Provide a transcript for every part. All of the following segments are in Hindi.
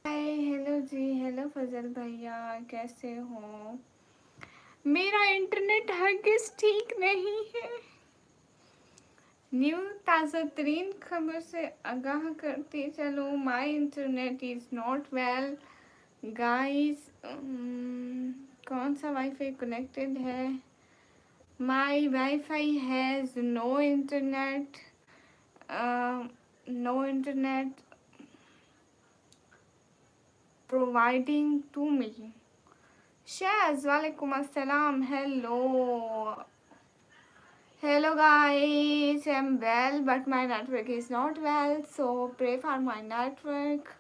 हाय, हेलो जी, हेलो फजल भैया, कैसे हो? मेरा इंटरनेट हरगिज ठीक नहीं है। न्यू ताज़ा तरीन खबर से आगाह करती चलो, my internet is not well guys. कौन सा वाईफाई कनेक्टेड है? My wifi has no internet, no internet providing to me. Shaz, walaikum assalam. Hello guys, I'm well, but my network is not well, so pray for my network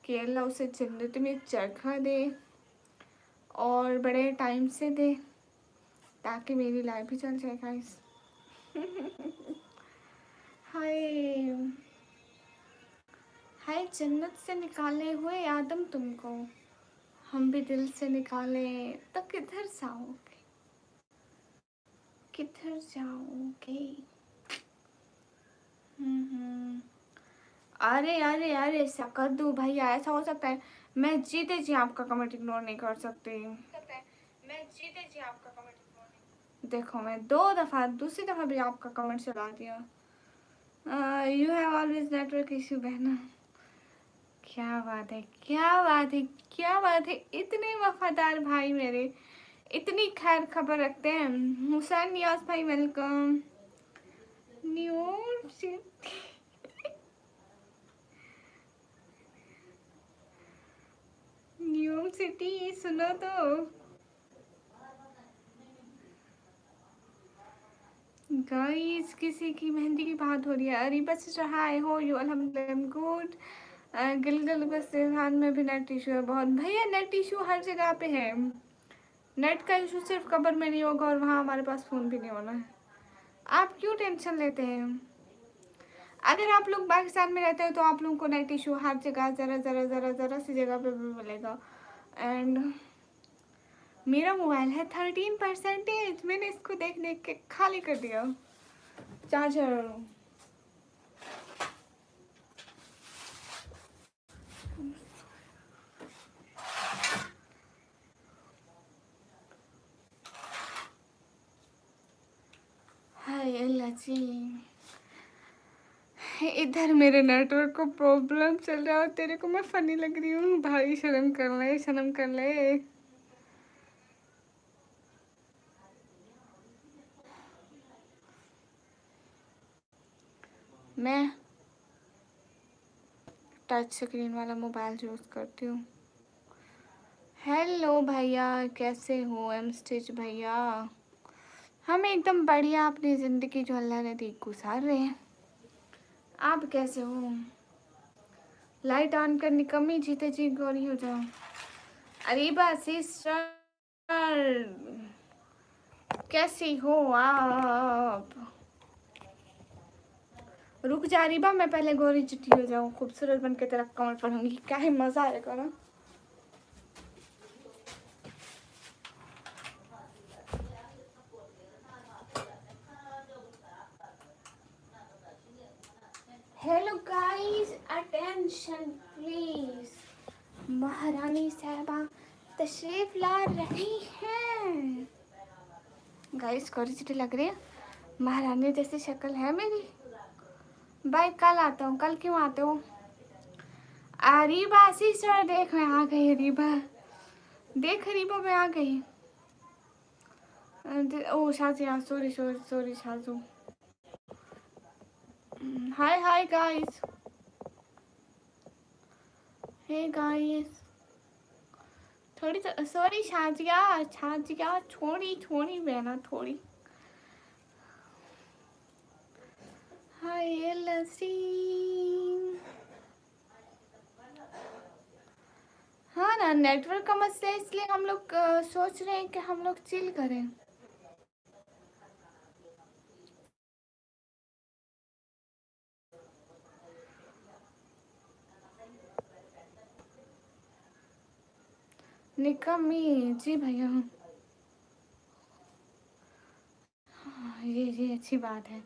कि अल्लाह उसे जन्नत में जगह दे और बड़े टाइम से दे ताकि मेरी लाइफ भी चल जाए गाइस। हाय हाय, जन्नत से निकाले हुए आदम तुमको हम भी दिल से निकाले तो किधर जाओगे, किधर जाओगे? अरे अरे अरे सकद्दू भैया, ऐसा हो सकता है? मैं जीते जी आपका कमेंट इग्नोर नहीं कर सकती। देखो, मैं 2 दफ़ा, दूसरी दफ़ा भी आपका कमेंट चला दिया। You have always network issue बहना। क्या बात है, क्या बात है, क्या बात है! इतने वफादार भाई मेरे, इतनी खैर खबर रखते हैं। हुसैन नियाज भाई welcome. New York city, New York city सुनो तो गाइस, किसी की मेहंदी की बात हो रही है। अरे बस रहा है, हो यू? अल्हम्दुलिल्लाह गुड। गिलगित बल्तिस्तान में भी नेट इशू है बहुत। भैया नेट इशू हर जगह पे है। नेट का इशू सिर्फ कब्र में नहीं होगा और वहाँ हमारे पास फ़ोन भी नहीं होना है। आप क्यों टेंशन लेते हैं? अगर आप लोग पाकिस्तान में रहते हो तो आप लोगों को नेट इशू हर जगह ज़रा ज़रा ज़रा ज़रा सी जगह पे भी मिलेगा। एंड मेरा मोबाइल है 13%। मैंने इसको देख देख के खाली कर दिया चार्जर। हाय अल्लाह जी, इधर मेरे नेटवर्क को प्रॉब्लम चल रहा है और तेरे को मैं फनी लग रही हूँ भाई। शर्म कर ले, शर्म कर ले। मैं टच स्क्रीन वाला मोबाइल यूज़ करती हूँ। हेलो भैया, कैसे हो? एम स्टिच भैया, हम एकदम बढ़िया अपनी ज़िंदगी जो अल्लाह ने दी गुजार रहे हैं। आप कैसे हो? लाइट ऑन करनी कमी, जीते जी गोरी हो जाओ। अरीबा सिस्टर, कैसी हो आप? रुक जा अरीबा, मैं पहले गोरी चिट्ठी हो जाऊँ, खूबसूरत बन के तेरा कमेंट पढ़ूंगी, क्या ही मज़ा आएगा ना। Hello guys, attention please. महारानी साहबा तशरीफ ला रही हैं। गाइस गोरी चिट्ठी लग रही है, महारानी जैसी शक्ल है मेरी। भाई कल आता हूँ। कल क्यों आते हो? अरीबा सिस्टर, देख मैं आ गई। अरीबा देख, अरीबा मैं आ गई। Oh Shazia, sorry sorry sorry Shazu. Hi hi guys, hey guys. थोड़ी सॉरी शाजिया, शाजिया छोड़ी छोड़ी बहना थोड़ी। हाय लसी। हाँ ना, नेटवर्क का मसला है, इसलिए हम लोग सोच रहे हैं कि हम लोग चिल करें। निकम्मी। जी भैया। ये अच्छी बात है।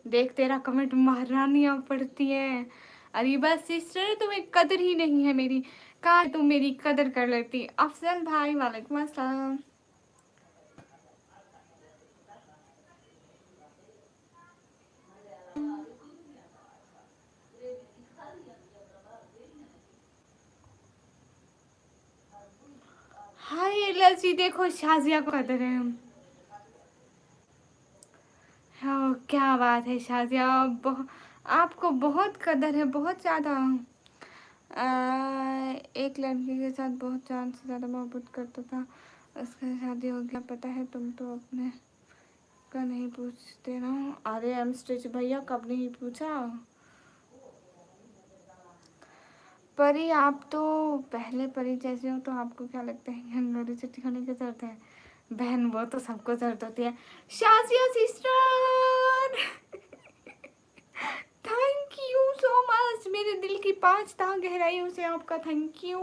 देख तेरा कमेंट महारानियाँ पढ़ती है। अरे बस सिस्टर तुम्हें कदर ही नहीं है मेरी। कहाँ तुम मेरी कदर कर लेती। अफजल भाई वालेकुम अस्सलाम। हाय लजी देखो शाजिया को कदर है। हाँ क्या बात है शाजिया। आपको बहुत कदर है, बहुत ज़्यादा। एक लड़की के साथ बहुत जान से ज़्यादा मोहब्बत करता था, उसका शादी हो गया। पता है तुम तो अपने का नहीं पूछते ना। अरे एम स्टिच भैया कब नहीं पूछा। परी आप तो पहले परी जैसे हो, तो आपको क्या लगता है गंगोरी छुट्टी होने की जरूरत है। बहन वो तो सबको जरूरत होती है। Shazia sister thank you so much. मेरे दिल की 5 ताह गहराइयों से आपका thank you.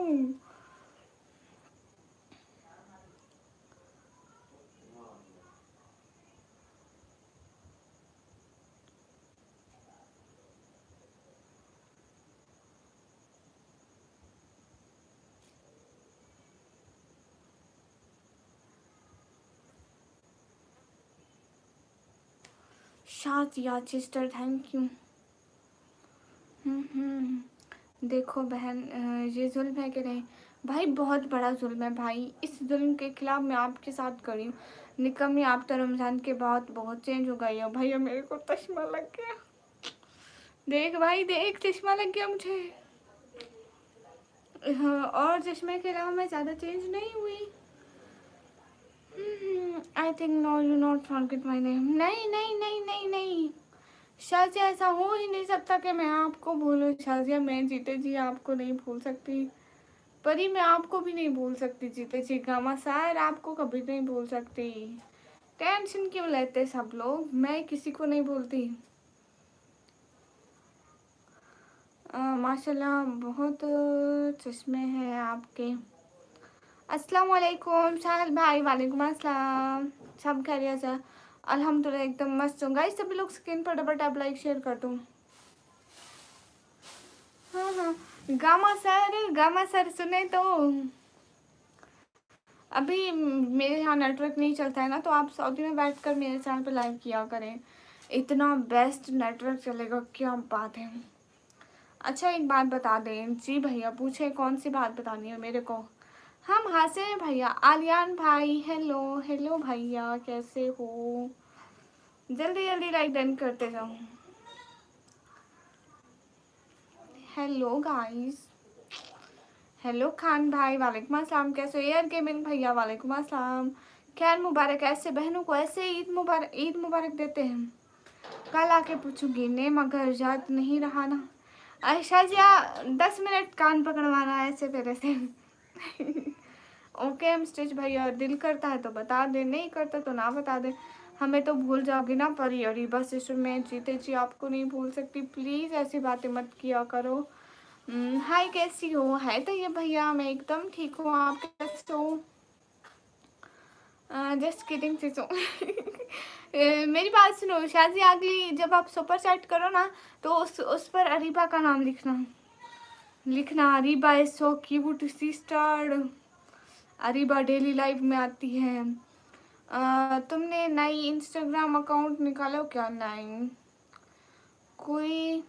Shazia sister thank you. देखो बहन, ये जुल्म है कि नहीं। भाई बहुत बड़ा जुल्म है भाई। इस जुल्म के खिलाफ मैं आपके साथ खड़ी हूँ। निकम्मी आप तो रमज़ान के बाद बहुत चेंज हो गई हो। भैया मेरे को चश्मा लग गया। देख भाई देख चश्मा लग गया मुझे। हाँ, और चश्मे के अलावा मैं ज़्यादा चेंज नहीं हुई। I think no you not forget my name. नहीं नहीं नहीं नहीं नहीं शाजिया, ऐसा हो ही नहीं सकता कि मैं आपको भूलूं। शाजिया मैं जीते जी आपको नहीं भूल सकती। परी मैं आपको भी नहीं भूल सकती। जीते जी गामा सार आपको कभी नहीं भूल सकती। टेंशन क्यों लेते सब लोग, मैं किसी को नहीं भूलती। माशाल्लाह बहुत चश्मे हैं आपके। अस्सलाम वालेकुम साहिल भाई वालेकुम अस्सलाम। सब खैरियत है अल्हम्दुलिल्लाह एकदम मस्त हूँ। गाइस सभी लोग स्क्रीन पर डबल टैप लाइक शेयर कर दूँ। हाँ हाँ गामा सर सुने तो। अभी मेरे यहाँ नेटवर्क नहीं चलता है ना, तो आप सऊदी में बैठकर मेरे चैनल पर लाइव किया करें। इतना बेस्ट नेटवर्क चलेगा, क्या बात है। अच्छा एक बात बता दें। जी भैया पूछे कौन सी बात बतानी है मेरे को। हम हंसे हैं भैया। आलियान भाई हेलो हेलो भैया कैसे हो। जल्दी जल्दी लाइक डन करते जाओ। Hello guys. हेलो खान भाई वालेकुम अस्सलाम। कैसे हो एयर गेमिंग भैया वालेकुम अस्सलाम। खैर मुबारक। ऐसे बहनों को ऐसे ईद मुबारक देते हैं। कल आके पूछूंगी नेम अगर याद नहीं रहा ना। आयशा जी 10 मिनट कान पकड़वाना है ऐसे मेरे से ओके हम स्टिच भैया दिल करता है तो बता दे, नहीं करता तो ना बता दे। हमें तो भूल जाओगी ना परी। अरे बस इस मैं जीते जी आपको नहीं भूल सकती। प्लीज़ ऐसी बातें मत किया करो। हाय कैसी हो। है तो ये भैया मैं एकदम ठीक हूँ। आप कैसे हो। जस्ट किडिंग सिसो मेरी बात सुनो शाजी। अगली जब आप सुपर चैट करो ना, तो उस पर अरीबा का नाम लिखना। Areeba is so cute sister. Areeba daily life में आती है। तुमने नई इंस्टाग्राम अकाउंट निकालो क्या। नहीं कोई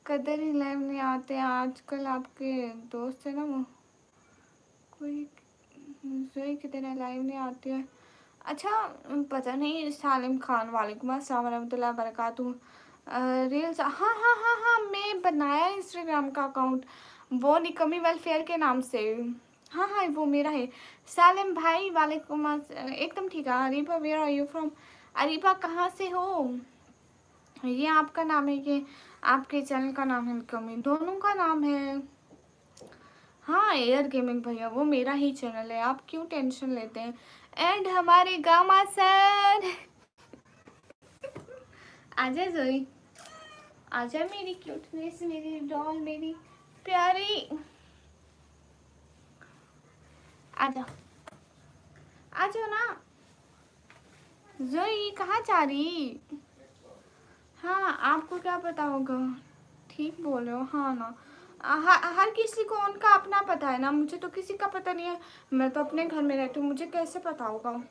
कदर ही लाइव नहीं आते आजकल। आपके दोस्त है ना वो, कोई जोई की तरह लाइव नहीं आती है। अच्छा पता नहीं। सालिम खान वालेकुम अस्सलाम वरहमतुल्लाहि वबरकातुहू। रील्स हाँ हाँ हाँ हाँ मैं बनाया इंस्टाग्राम का अकाउंट, वो निकमी वेलफेयर के नाम से। हाँ हाँ वो मेरा है। सालिम भाई वालेकुम एकदम ठीक है। Areeba where are you from. Areeba कहाँ से हो। ये आपका नाम है, ये आपके चैनल का नाम है निकमी, दोनों का नाम है। हाँ एयर गेमिंग भैया वो मेरा ही चैनल है, आप क्यों टेंशन लेते हैं। एंड हमारे गामा सर आजा जोई, आजा मेरी क्यूटनेस, मेरी डॉल, मेरी प्यारी। आ जाओ, आ जाओ ना। जोई कहाँ जा रही? हाँ आपको क्या पता होगा, ठीक बोल रहे हो। हाँ ना, हर किसी को उनका अपना पता है ना, मुझे तो किसी का पता नहीं है। मैं तो अपने घर में रहती हूँ, मुझे कैसे पता होगा?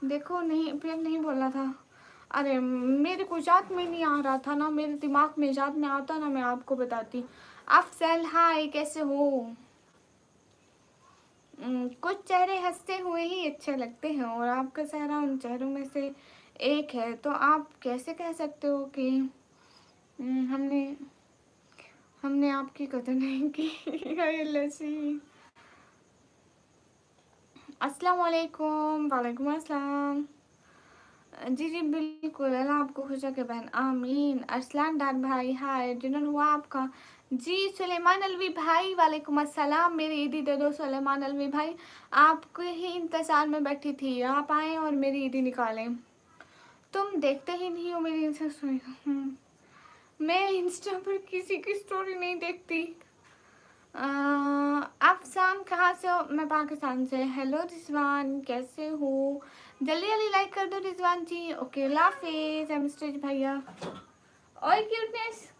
देखो नहीं, फिर नहीं बोलना था। अरे मेरे को याद में नहीं आ रहा था ना, मेरे दिमाग में याद में आता ना मैं आपको बताती। अफजल हाय, कैसे हो? कुछ चेहरे हंसते हुए ही अच्छे लगते हैं और आपका चेहरा उन चेहरों में से एक है, तो आप कैसे कह सकते हो कि हमने हमने आपकी कदर नहीं की? हाय लसी, अस्सलाम वालेकुम। वालेकुम अस्सलाम। जी जी बिल्कुल, अल्लाह आपको खुश रखे बहन, आमीन। अरसलान डार भाई हाय, डिनर हुआ आपका? जी सुलेमान अलवी भाई वालेकुम अस्सलाम। मेरी ईदी दे दो सुलेमान अलवी भाई, आपके ही इंतज़ार में बैठी थी, आप आएँ और मेरी ईदी निकालें। तुम देखते ही नहीं हो मेरी इंस्टा स्टोरी। मैं इंस्टा पर किसी की स्टोरी नहीं देखती। आप शाम कहाँ से हो? मैं पाकिस्तान से। हेलो रिजवान, कैसे हो? जल्दी जल्दी लाइक कर दो रिजवान जी। ओके लाफिज एमस्टेज भैया। ओए क्यूटनेस,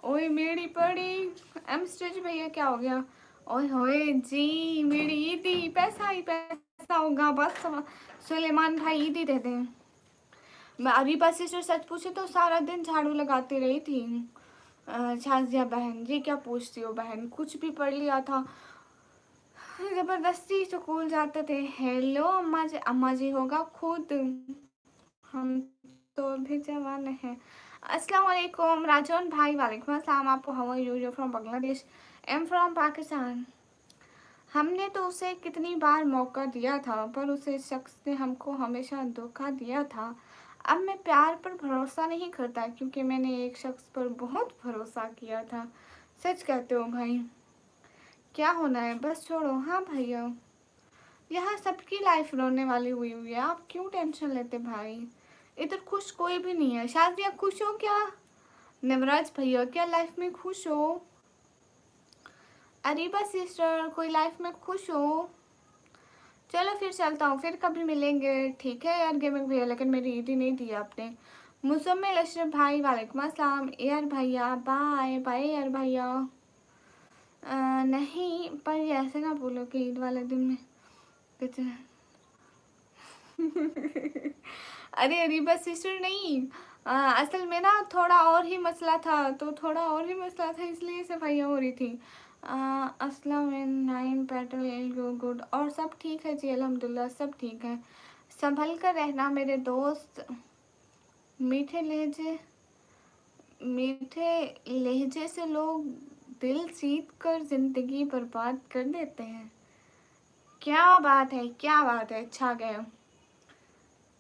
ओए मेरी पड़ी एमस्टेज भैया, क्या हो गया? ओए होए जी, मेरी ईदी, पैसा ही पैसा होगा बस। सुलेमान भाई ईदी दे दें। मैं अभी बस से सच पूछे तो सारा दिन झाड़ू लगाती रही थी। शाजिया बहन जी, क्या पूछती हो बहन, कुछ भी पढ़ लिया था, जबरदस्ती स्कूल जाते थे। हेलो अम्मा जी होगा खुद, हम तो अभी जवान हैं। अस्सलाम वालेकुम राजौन भाई, वालेकुम अस्सलाम। आपको how are you from Bangladesh, am from Pakistan. हमने तो उसे कितनी बार मौका दिया था, पर उसे शख्स ने हमको हमेशा धोखा दिया था। अब मैं प्यार पर भरोसा नहीं करता, क्योंकि मैंने एक शख्स पर बहुत भरोसा किया था। सच कहते हो भाई, क्या होना है बस छोड़ो। हाँ भैया, यहाँ सबकी लाइफ रोने वाली हुई हुई है, आप क्यों टेंशन लेते भाई? इधर खुश कोई भी नहीं है। शादिया खुश हो क्या? नवराज भैया क्या लाइफ में खुश हो? अरीबा सिस्टर कोई लाइफ में खुश हो? चलो फिर चलता हूँ, फिर कभी मिलेंगे, ठीक है यार गेमिंग भैया, लेकिन मेरी ईदी नहीं दी आपने। मुजम्मिल अशरफ भाई वालेकुम अस्सलाम। एयर भैया बाय बाय। एयर भैया नहीं, पर ऐसे ना बोलो कि ईद वाले दिन में कितना अरे अरीबा सिस्टर नहीं, असल में ना थोड़ा और ही मसला था, तो थोड़ा और ही मसला था, इसलिए से भैया हो रही थी। असलम नाइन पेटल गुड, और सब ठीक है जी अल्हम्दुलिल्लाह, सब ठीक है। संभल कर रहना मेरे दोस्त। मीठे लहजे मीठे लहजे से लोग दिल जीत कर जिंदगी बर्बाद कर देते हैं। क्या बात है, क्या बात है, छा गए।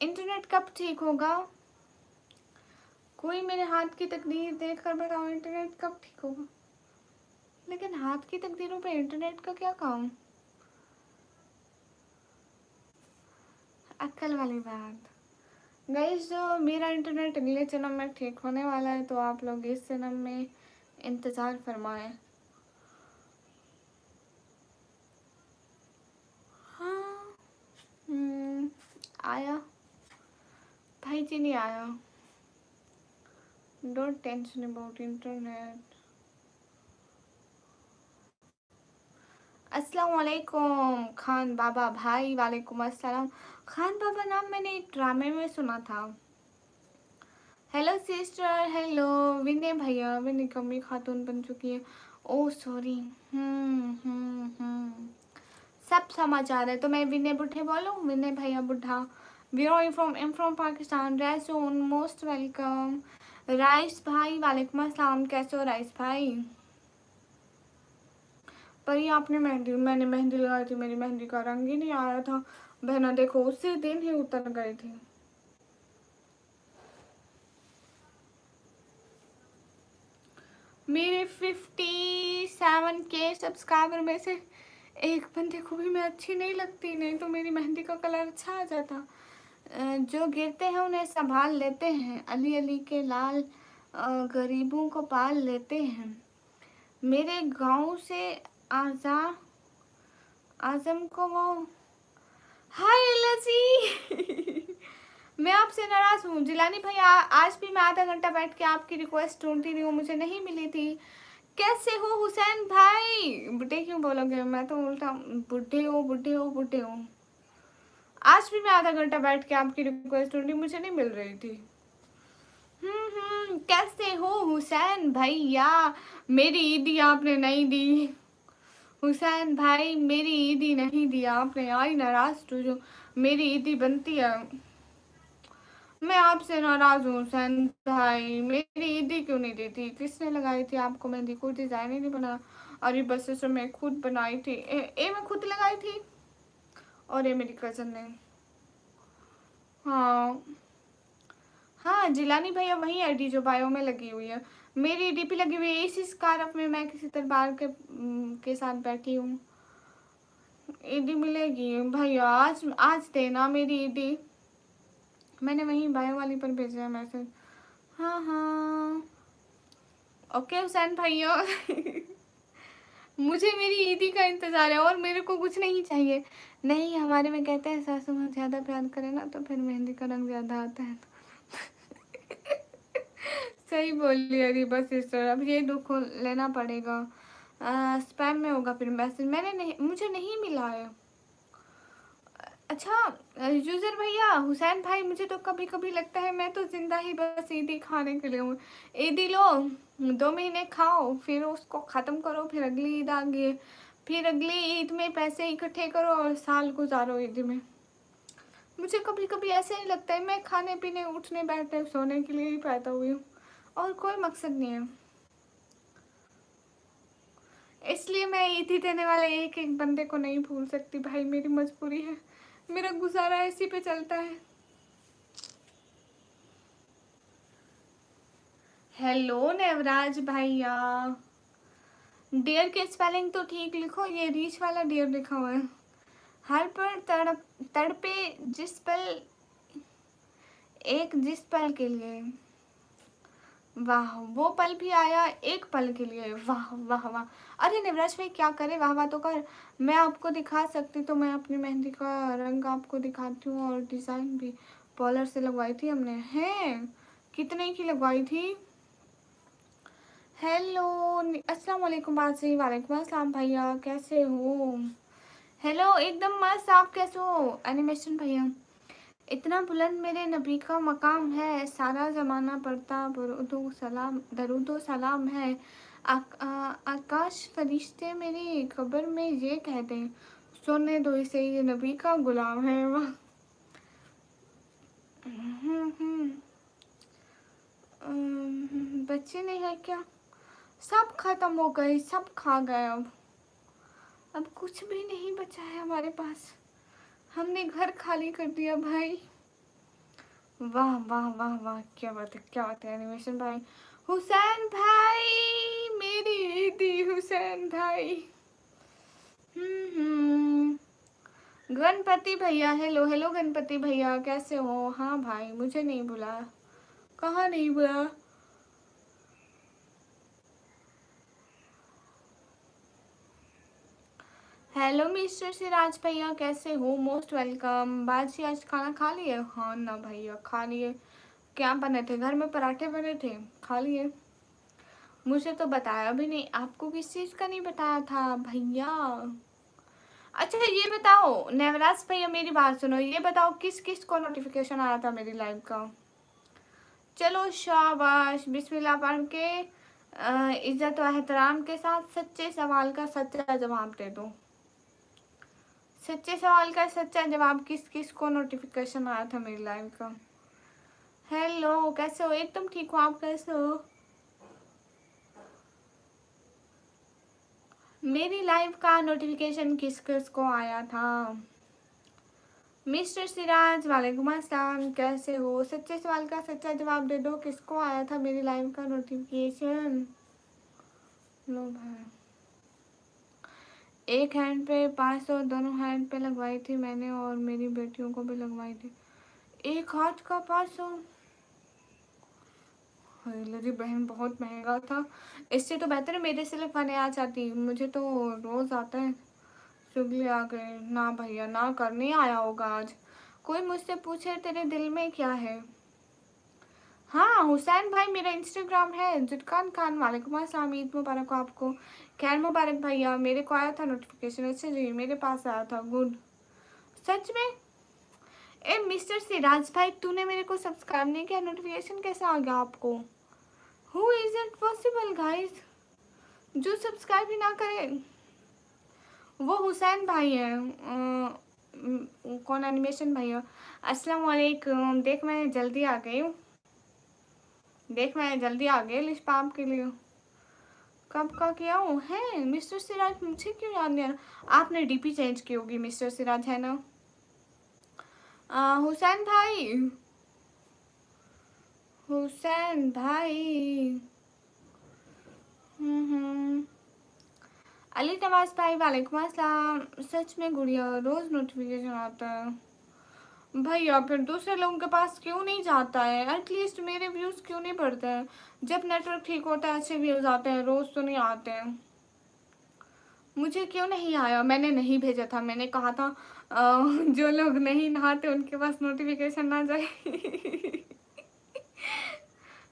इंटरनेट कब ठीक होगा? कोई मेरे हाथ की तकदीर देख कर बताओ, इंटरनेट कब ठीक होगा? लेकिन हाथ की तकदीरों पे इंटरनेट का क्या काम? अक्ल वाली बात। गाइस जो मेरा इंटरनेट अगले जन्म में ठीक होने वाला है, तो आप लोग इस जन्म में इंतज़ार फरमाएं। हाँ आया, भाई जी नहीं आया। Don't tension about internet. अस्सलाम वालेकुम खान बाबा भाई, वालेकुम अस्सलाम। खान बाबा नाम मैंने एक ड्रामे में सुना था। हेलो सिस्टर, हेलो विनय भैया, विनय कमी खातून बन चुकी है। Oh sorry. सब समझ आ रहा है, तो मैं विनय बुढ़े बोलूँ, विनय भैया बुढ़ा। We are from am from Pakistan, रैसोन मोस्ट वेलकम। राइस भाई वालेकुम अस्सलाम, कैसे हो राइस भाई? पर ये आपने मैंने मेहंदी लगाई थी, मेरी मेहंदी का रंग ही नहीं आया था। बहना देखो उसी दिन ही उतर गई थी। मेरे 57K सब्सक्राइबर में से एक बंदे को भी मैं अच्छी नहीं लगती, नहीं तो मेरी मेहंदी का कलर अच्छा आ जाता। जो गिरते हैं उन्हें संभाल लेते हैं, अली अली के लाल गरीबों को पाल लेते हैं। मेरे गांव से आजा आजम को वो, हाय लसी। मैं आपसे नाराज हूँ जिलानी भैया, आज भी मैं आधा घंटा बैठ के आपकी रिक्वेस्ट ढूंढती रही हूँ, मुझे नहीं मिली थी। कैसे हो हुसैन भाई? बुढ़े क्यों बोलोगे, मैं तो उल्टा बुढ़े हो बुढ़े हो बुढ़े हो। आज भी मैं आधा घंटा बैठ के आपकी रिक्वेस्ट ढूंढी, मुझे नहीं मिल रही थी। कैसे हो हुसैन भैया? मेरी ईदी आपने नहीं दी। हुसैन भाई मेरी ईदी नहीं दी आपने, आई नाराज तो जो मेरी ईदी बनती है। मैं आपसे नाराज हूँ हुसैन भाई, मेरी ईदी क्यों नहीं दी थी? किसने लगाई थी आपको मेहंदी? कोई डिजाइन ही नहीं बना। और ये बस से मैं खुद बनाई थी, मैं खुद लगाई थी, और ये मेरी कजन ने। हाँ हाँ जिलानी भैया वही आईडी जो बायो में लगी हुई है, मेरी डीपी लगी हुई है इसी स्कार्फ में, मैं किसी दरबार के साथ बैठी हूँ। ईडी मिलेगी भैया, आज आज देना मेरी ईडी। मैंने वहीं बायो वाली पर भेजा है मैसेज। हाँ हाँ ओके हुसैन भैया। मुझे मेरी ईदी का इंतजार है और मेरे को कुछ नहीं चाहिए। नहीं हमारे में कहते हैं सासू माँ ज्यादा प्यार करे ना तो फिर मेहंदी का रंग ज्यादा आता है। सही बोली अरे बस सिस्टर, अब ये दुख लेना पड़ेगा। स्पैम में होगा फिर मैसेज, मैंने नहीं, मुझे नहीं मिला है। अच्छा यूजर भैया, हुसैन भाई, मुझे तो कभी कभी लगता है मैं तो जिंदा ही बस ईदी खाने के लिए हूँ। ईदी लो, 2 महीने खाओ, फिर उसको ख़त्म करो, फिर अगली ईद आ गई, फिर अगली ईद में पैसे इकट्ठे करो और साल गुजारो ईद में। मुझे कभी कभी ऐसे ही लगता है मैं खाने पीने उठने बैठने सोने के लिए ही पैदा हुई हूँ, और कोई मकसद नहीं है। इसलिए मैं ईदी देने वाले एक एक बंदे को नहीं भूल सकती भाई, मेरी मजबूरी है, मेरा गुजारा इसी पे चलता है। हेलो नेवराज भैया, डियर की स्पेलिंग तो ठीक लिखो, ये रीच वाला डियर लिखा हुआ है। हर पर तड़पे जिस पल, एक जिस पल के लिए, वाह वो पल भी आया एक पल के लिए, वाह वाह वाह। अरे नेवराज भाई क्या करे, वाह वाह तो कर। मैं आपको दिखा सकती तो मैं अपनी मेहंदी का रंग आपको दिखाती हूँ, और डिज़ाइन भी पॉलर से लगवाई थी हमने। हैं कितने की लगवाई थी? हेलो अस्सलाम वालेकुम बाजी, वालेकुम अस्सलाम भैया, कैसे हो? हेलो एकदम मस्त, आप कैसे हो एनिमेशन भैया? इतना बुलंद मेरे नबी का मकाम है, सारा ज़माना पढ़ता दरूदो सलाम है। आकाश फरिश्ते मेरी खबर में ये कहते हैं, सुनने दो इसे ये नबी का गुलाम है। वाह। बच्चे नहीं है क्या? सब खत्म हो गए, सब खा गए, अब कुछ भी नहीं बचा है हमारे पास, हमने घर खाली कर दिया भाई। वाह वाह वाह वाह, क्या बात है क्या बात है एनिमेशन भाई। हुसैन भाई मेरी ईदी, हुसैन भाई। गणपति भैया, हेलो हेलो गणपति भैया, कैसे हो? हाँ भाई मुझे नहीं बुला, कहाँ नहीं बुला? हेलो मिस्टर सिराज भैया, कैसे हो? Most welcome. बाजी आज खाना खा लिए? हाँ ना भैया खा लिए। क्या बने थे घर में? पराठे बने थे, खा लिए। मुझे तो बताया भी नहीं, आपको किस चीज़ का नहीं बताया था भैया? अच्छा ये बताओ नेवराज भैया, मेरी बात सुनो, ये बताओ किस किस को नोटिफिकेशन आया था मेरी लाइव का? चलो शाबाश, बिस्मिल्लाह पढ़ के इज्जत व एहतराम के साथ सच्चे सवाल का सच्चा जवाब दे दो। सच्चे सवाल का सच्चा जवाब, किस किस को नोटिफिकेशन आया था मेरी लाइव का? हेलो कैसे हो? एकदम ठीक हो, आप कैसे हो? मेरी लाइव का नोटिफिकेशन किस किस को आया था? मिस्टर सिराज वालेकुम अस्सलाम, कैसे हो? सच्चे सवाल का सच्चा जवाब दे दो, किसको आया था मेरी लाइव का नोटिफिकेशन? लो भाई, एक हैंड पे 500, दोनों हैंड पे लगवाई थी मैंने, और मेरी बेटियों को भी लगवाई थी। एक हाथ का 500? मेरी बहन बहुत महंगा था, इससे तो बेहतर है मेरे से लगवाने आ जाती, मुझे तो रोज़ आता है चुगली आ गए। ना भैया ना कर, नहीं आया होगा आज। कोई मुझसे पूछे तेरे दिल में क्या है। हाँ हुसैन भाई मेरा इंस्टाग्राम है जुटकान खान। वालेकुम अस्सलाम, ईद मुबारक हो आपको। खैर मुबारक भैया, मेरे को आया था नोटिफिकेशन। अच्छा जी मेरे पास आया था, गुड। सच में? ए मिस्टर सिराज भाई तूने मेरे को सब्सक्राइब नहीं किया, नोटिफिकेशन कैसे आ गया आपको? Who is it possible guys जो सब्सक्राइब ही ना करे? वो हुसैन भाई है। कौन एनिमेशन भाई है? अस्सलाम वालेकुम। देख मैं जल्दी आ गई हूँ, देख मैं जल्दी आ गई लिस्ट आपके लिए। कब का किया हूँ है मिस्टर सिराज, मुझे क्यों याद नहीं आ रहा? आपने डीपी चेंज की होगी मिस्टर सिराज, है ना? हुसैन भाई, हुसैन भाई। अली नवाज भाई वालेकुम अस्सलाम। सच में गुड़िया रोज नोटिफिकेशन आता है भैया, फिर दूसरे लोगों के पास क्यों नहीं जाता है? एटलीस्ट मेरे व्यूज क्यों नहीं बढ़ते हैं? जब नेटवर्क ठीक होता है अच्छे व्यूज आते हैं, रोज तो नहीं आते हैं। मुझे क्यों नहीं आया? मैंने नहीं भेजा था, मैंने कहा था जो लोग नहीं नहाते उनके पास नोटिफिकेशन ना जाए।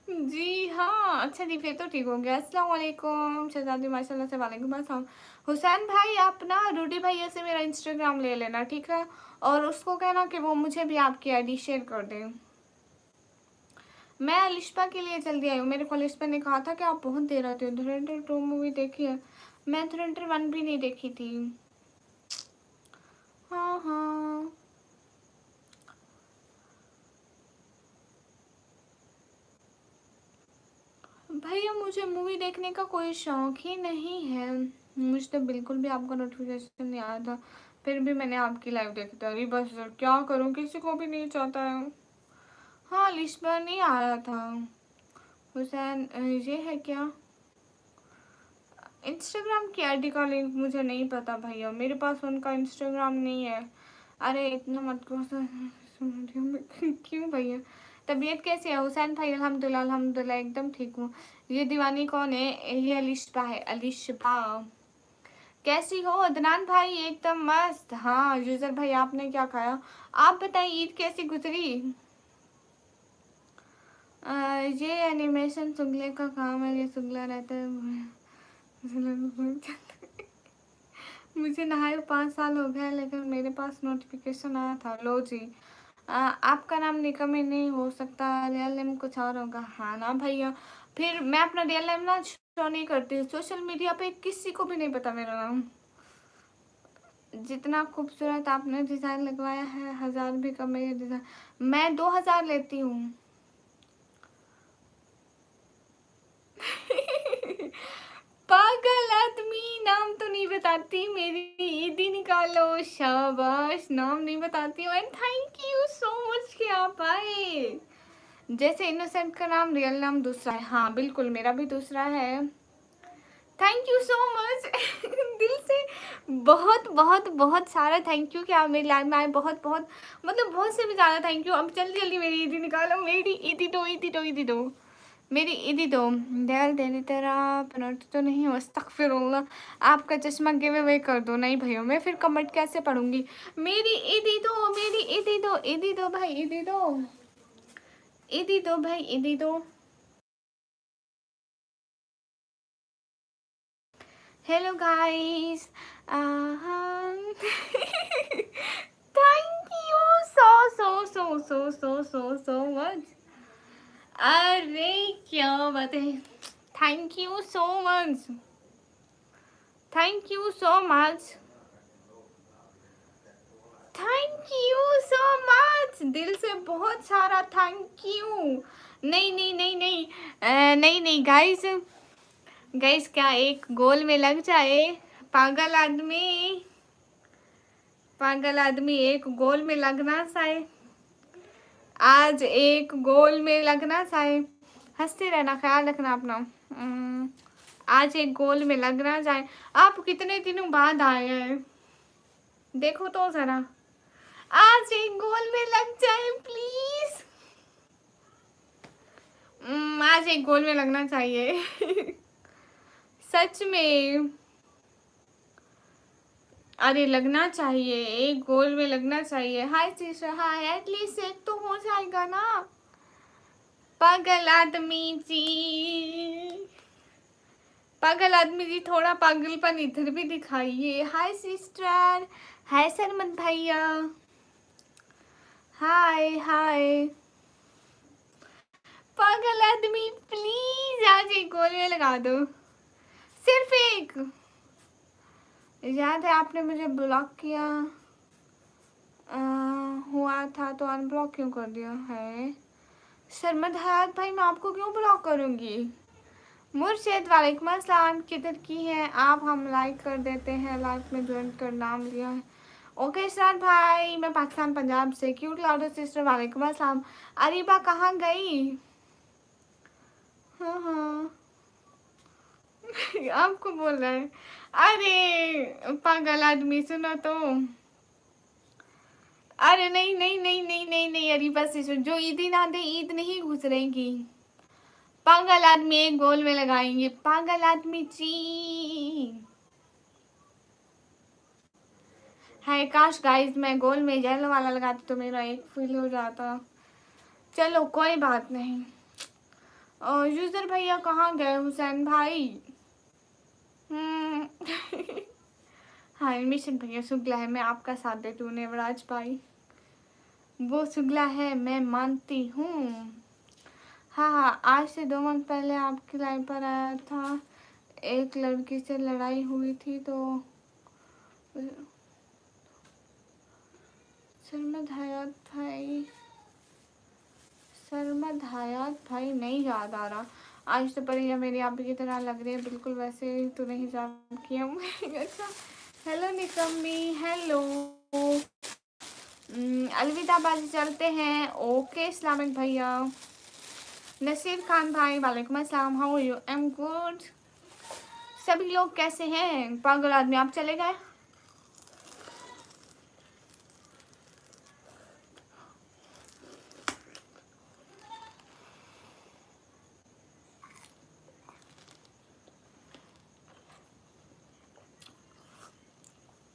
जी हाँ, अच्छा जी फिर तो ठीक हो गया। अस्सलाम वालेकुम शहजादी, माशाल्लाह से वालेकुम अस्सलाम। हुसैन भाई आप ना रूडी भैया से मेरा इंस्टाग्राम ले लेना, ठीक है? और उसको कहना कि वो मुझे भी आपकी आईडी शेयर कर दे। मैं अलिशा के लिए जल्दी आई हूँ। मेरे को अलिशा ने कहा था कि आप बहुत देर आते हो। धुरंधर 2 मूवी देखी है? मैं धुरंधर 1 भी नहीं देखी थी। हाँ हाँ भैया मुझे मूवी देखने का कोई शौक ही नहीं है। मुझे तो बिल्कुल भी आपका नोटिफिकेशन नहीं आया था, फिर भी मैंने आपकी लाइव देखी थी। अरे बस क्या करूँ, किसी को भी नहीं चाहता है। हाँ लिस्ट पर नहीं आया था। हुसैन ये है क्या? इंस्टाग्राम की आईडी का लिंक मुझे नहीं पता भैया, मेरे पास उनका इंस्टाग्राम नहीं है। अरे इतना मत करो। क्यों भैया? तबीयत कैसी है हुसैन भाई? अल्हम्दुलिल्लाह अल्हम्दुलिल्लाह एकदम ठीक हूँ। ये दीवानी कौन है? ये अलिशा है, अलिशा। कैसी हो अदनान भाई? एकदम मस्त। हाँ यूजर भाई आपने क्या खाया? आप बताइए ईद कैसी गुजरी? ये एनिमेशन सुगले का काम है, ये सुगला रहता है। मुझे नहाए 5 साल हो गए लेकिन मेरे पास नोटिफिकेशन आया था। लो जी। आपका नाम निकम ही नहीं हो सकता, रियल नेम कुछ और होगा। हाँ ना भैया, फिर मैं अपना रियल नेम ना शो नहीं करती सोशल मीडिया पे, किसी को भी नहीं पता मेरा नाम। जितना खूबसूरत आपने डिज़ाइन लगवाया है 1000 भी कम है ये डिज़ाइन। मैं 2000 लेती हूँ। पागल आदमी, नाम तो नहीं बताती, मेरी ईदी निकालो। शाबाश, नाम नहीं बताती हूँ। And thank you so much कि आप आए। जैसे इनोसेंट का नाम रियल नाम दूसरा है। हाँ बिल्कुल मेरा भी दूसरा है। Thank you so much. दिल से बहुत बहुत बहुत सारा थैंक यू कि आप मेरी लाइफ में आए। बहुत बहुत मतलब बहुत से भी ज़्यादा थैंक यू। अब जल्दी जल्दी मेरी ईदी निकालो, मेरी ईदी दो, ईदी दो, ईदी दो, मेरी ईदी दो। दयाल तेरी तरह पनट तो नहीं हो, अस्तगफिरुल्लाह। आपका चश्मा गिवे अवे कर दो। नहीं भैया मैं फिर कमेंट कैसे पढ़ूंगी? मेरी ईदी दो, मेरी ईदी दो, ईदी दो भाई, ईदी दो, ईदी दो भाई, ईदी दो। Hello guys. Thank you so so so so so so so much. अरे क्या बात है, thank you so much, thank you so much, thank you so much. दिल से बहुत सारा थैंक यू। नहीं नहीं नहीं नहीं नहीं नहीं गाइस, गाइस क्या एक गोल में लग जाए? पागल आदमी, पागल आदमी एक गोल में लगना चाहे। आज एक गोल में लगना चाहे। हंसते रहना, ख्याल रखना अपना। आज एक गोल में लगना चाहे। आप कितने दिनों बाद आए हैं, देखो तो जरा। आज एक गोल में लग जाए प्लीज। आज एक गोल में लगना चाहिए। सच में अरे लगना चाहिए, एक गोल में लगना चाहिए। हाय सिस्टर हाय, एटलीस्ट एक तो हो जाएगा ना। पागल आदमी जी, पागल आदमी जी, थोड़ा पागलपन इधर भी दिखाइए। हाय सिस्टर, हाय सरमत भैया, हाय हाय। पागल आदमी प्लीज आज एक गोल में लगा दो, सिर्फ एक। याद है आपने मुझे ब्लॉक किया हुआ था तो अनब्लॉक क्यों कर दिया है? सरमद हयात भाई, मैं आपको क्यों ब्लॉक करूंगी? मुर्शिद वालेकुम अस्सलाम, किधर की हैं आप? हम लाइक कर देते हैं, लाइक में ज्वाइन कर नाम लिया है। ओके सर भाई, मैं पाकिस्तान पंजाब से। क्यूट लाडो सिस्टर वालेकुम अस्सलाम। अरीबा कहाँ गई? हाँ हाँ आपको बोल रहा है। अरे पागल आदमी सुनो तो। अरे नहीं नहीं नहीं नहीं नहीं नहीं, अरीबा सिस्टर, जो ईदी ना दे ईद नहीं गुजरेगी। पागल आदमी एक गोल में लगाएंगे, पागल आदमी जी। हाय, काश गाइस मैं गोल में येलो वाला लगाती तो मेरा एक फील हो जाता। चलो कोई बात नहीं। यूजर भैया कहाँ गए? हुसैन भाई। हाँ मिशन भैया, शुक्ला है, मैं आपका साथ देती हूँ नेवराज भाई। वो शुक्ला है, मैं मानती हूँ। हाँ हाँ, आज से 2 मंथ पहले आपकी लाइव पर आया था, एक लड़की से लड़ाई हुई थी तो। सरमद हयात भाई, सरमद हयात भाई नहीं याद आ रहा। आज तो परिया मेरी आप की तरह लग रही है, बिल्कुल वैसे तो नहीं याद किया मुझे। अच्छा हेलो निकम्मी, हेलो। अलविदा बाजी, चलते हैं। ओके इस्लामिक भैया। नसीर खान भाई वालेकुम अस्सलाम, how are you? I am good. सभी लोग कैसे हैं? पागल आदमी आप चले गए।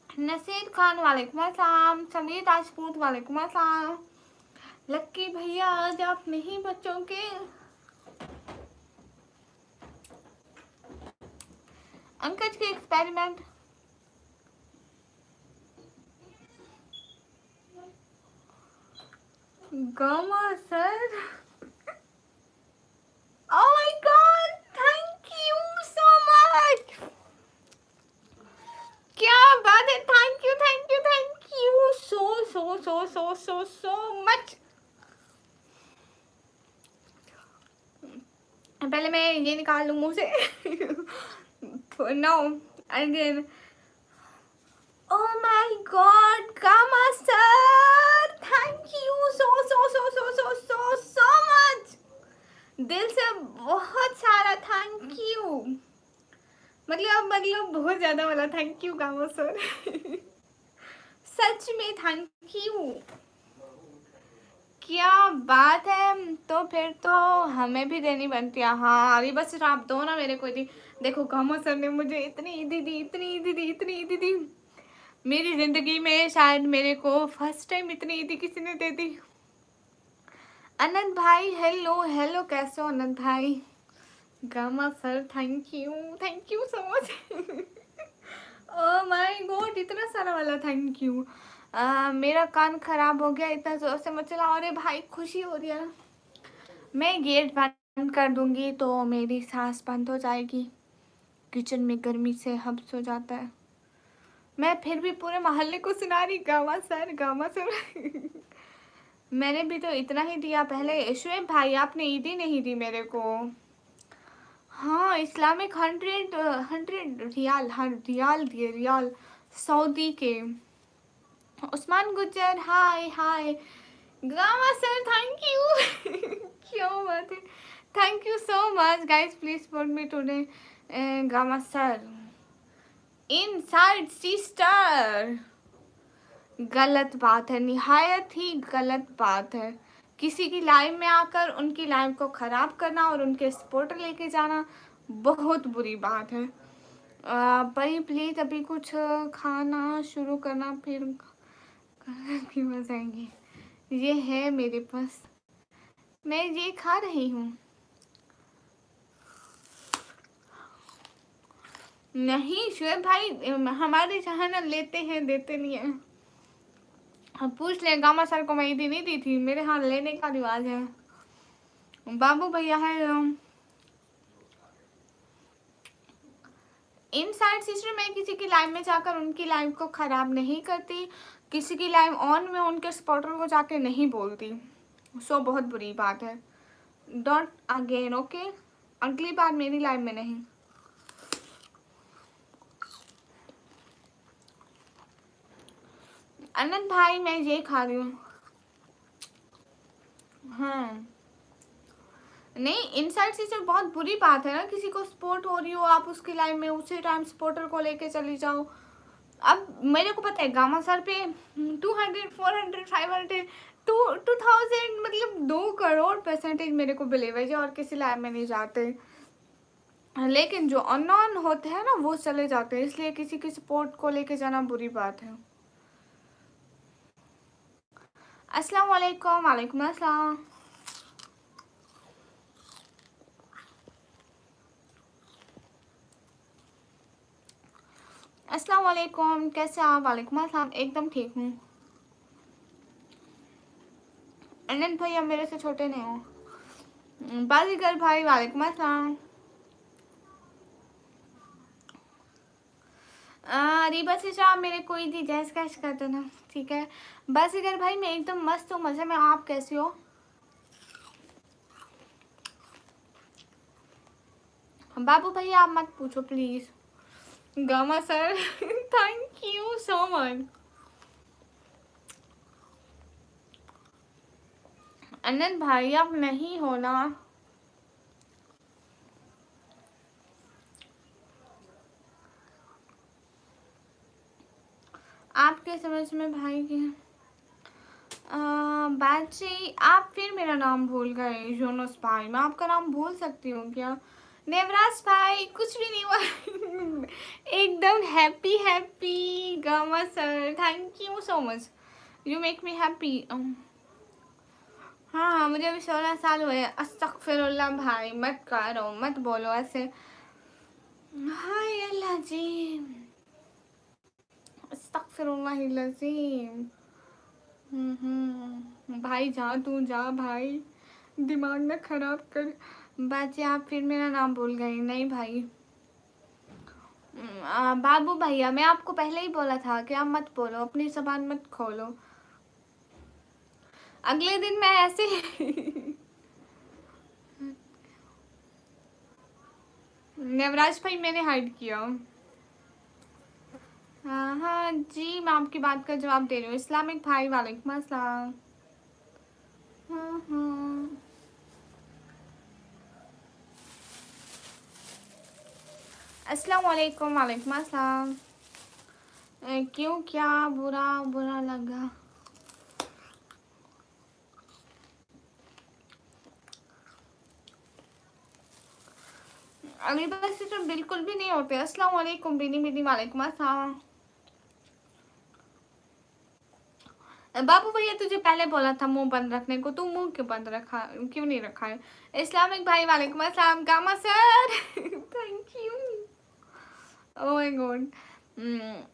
नसीर खान वालेकुम अस्सलाम, समीर राजपूत वालेकुम अस्सलाम। लक्की भैया आज आप नहीं बचोगे। अंकज के experiment. Gamma sir, oh my god, thank you so much। क्या बात है, thank you thank you thank you so much. पहले मैं ये निकाल लूँ मुंह से। No again. Oh my God, Kama sir, thank you so much। दिल से बहुत सारा थैंक यू, मतलब बहुत ज्यादा वाला थैंक यू कामा सर। सच में थैंक यू, क्या बात है। तो फिर तो हमें भी देनी बनती है। हाँ अरे बस आप दो ना मेरे को दी। देखो कामा सर ने मुझे इतनी ईदी दी, इतनी ईदी दी, इतनी ईदी दी। मेरी जिंदगी में शायद मेरे को फर्स्ट टाइम इतनी ईदी किसी ने दे दी। अनंत भाई हेलो हेलो, कैसे हो अनंत भाई? Gamma sir thank you so much. Oh my God, इतना सारा वाला थैंक यू। मेरा कान खराब हो गया, इतना जोर से मत चलाओ। अरे भाई खुशी हो रही है। मैं गेट बंद कर दूंगी तो मेरी सांस बंद हो जाएगी। किचन में गर्मी से हब्स हो जाता है। मैं फिर भी पूरे मोहल्ले को सुना रही गामा सर गामा सर। मैंने भी तो इतना ही दिया पहले। शुएब भाई आपने ईदी नहीं दी मेरे को। हाँ इस्लामिक 100 रियाल, हाँ रियाल दिए, रियाल सऊदी के। Usman Gujjar hi hi. Gama sir thank you. क्या बात है, thank you so much guys, please support me today. Gama sir inside sister. गलत बात है, निहायत ही गलत बात है। किसी की लाइव में आकर उनकी लाइव को ख़राब करना और उनके सपोर्टर लेके जाना बहुत बुरी बात है। भाई प्लीज़ अभी कुछ खाना शुरू करना, फिर की मजा आएंगी। ये है मेरे पास, मैं ये खा रही हूँ। नहीं शुएब भाई, हमारे जहाँ ना लेते हैं देते नहीं है। हम पूछ ले, गामा सर को मैं ईदी नहीं दी थी, मेरे यहाँ लेने का रिवाज है। बाबू भैया है। इनसाइड सिस्टर, मैं किसी की लाइव में जाकर उनकी लाइव को खराब नहीं करती, किसी की लाइव ऑन में उनके सपोर्टर को जाके नहीं बोलती। सो बहुत बुरी बात है। Don't again, okay? अगली बार मेरी लाइव में नहीं। अनंत भाई मैं ये खा रही हूँ। हाँ नहीं, इनसाइड सिस्टर बहुत बुरी बात है ना, किसी को सपोर्ट हो रही हो आप उसकी लाइव में, उसी टाइम सपोर्टर को लेके चली जाओ। अब मेरे को पता है गामा सर पे 200, 400, 500, 2000 मतलब 2 करोड़% मेरे को बिलीव है और किसी लाइव में नहीं जाते, लेकिन जो अननोन होते हैं ना वो चले जाते हैं, इसलिए किसी की सपोर्ट को लेके जाना बुरी बात है। अस्सलाम वालेकुम। वालेकुम अस्सलाम। अस्सलाम वालेकुम, कैसे आप? वालेकुम अस्सलाम, एकदम ठीक हूँ। अनंत भैया मेरे से छोटे नहीं हो। बाजीगर भाई वालेकुम अस्सलाम। रीबा से आप मेरे कोई दी जैस कैश कर देना, ठीक है? बाजीगर भाई मैं एकदम मस्त हूँ, मजे में। आप कैसे हो? बाबू भैया आप मत पूछो please. Gama sir thank you so much. Anant भाई आप नहीं हो ना? आपके समझ में भाई के बाजी, आप फिर मेरा नाम भूल गए। योनस भाई, मैं आपका नाम भूल सकती हूँ क्या? देवराज भाई कुछ भी नहीं हुआ एकदम happy happy. Gamma sir thank you so much, you make me happy. हाँ हाँ, मुझे अभी 16 साल हुए। अस्तगफिरुल्लाह भाई, मत करो, मत बोलो ऐसे। हाय अल्लाह जी, अस्तगफिरुल्लाहिल्लज़ीम। भाई जा, तू जा भाई, दिमाग ना खराब कर। बाजी आप फिर मेरा नाम भूल गई। नहीं भाई। बाबू भैया मैं आपको पहले ही बोला था कि आप मत बोलो, अपनी जबान मत खोलो। अगले दिन मैं ऐसे नवराज भाई मैंने हाइड किया। हाँ हाँ जी, मैं आपकी बात का जवाब दे रही हूँ। इस्लामिक भाई वालेकुम अस्सलाम। अस्सलाम वालेकुम। वालेकुम अस्सलाम। क्यों, क्या बुरा बुरा लगा? अगली बार से तो बिल्कुल भी नहीं होते। अस्सलाम वालेकुम बिनी बिनी। वालेकुम अस्सलाम। बाबू भैया तुझे पहले बोला था मुंह बंद रखने को, तू मुंह क्यों बंद रखा, क्यों नहीं रखा है? इस्लामिक भाई वालेकुम अस्सलाम। Gamma sir thank you. Oh my God.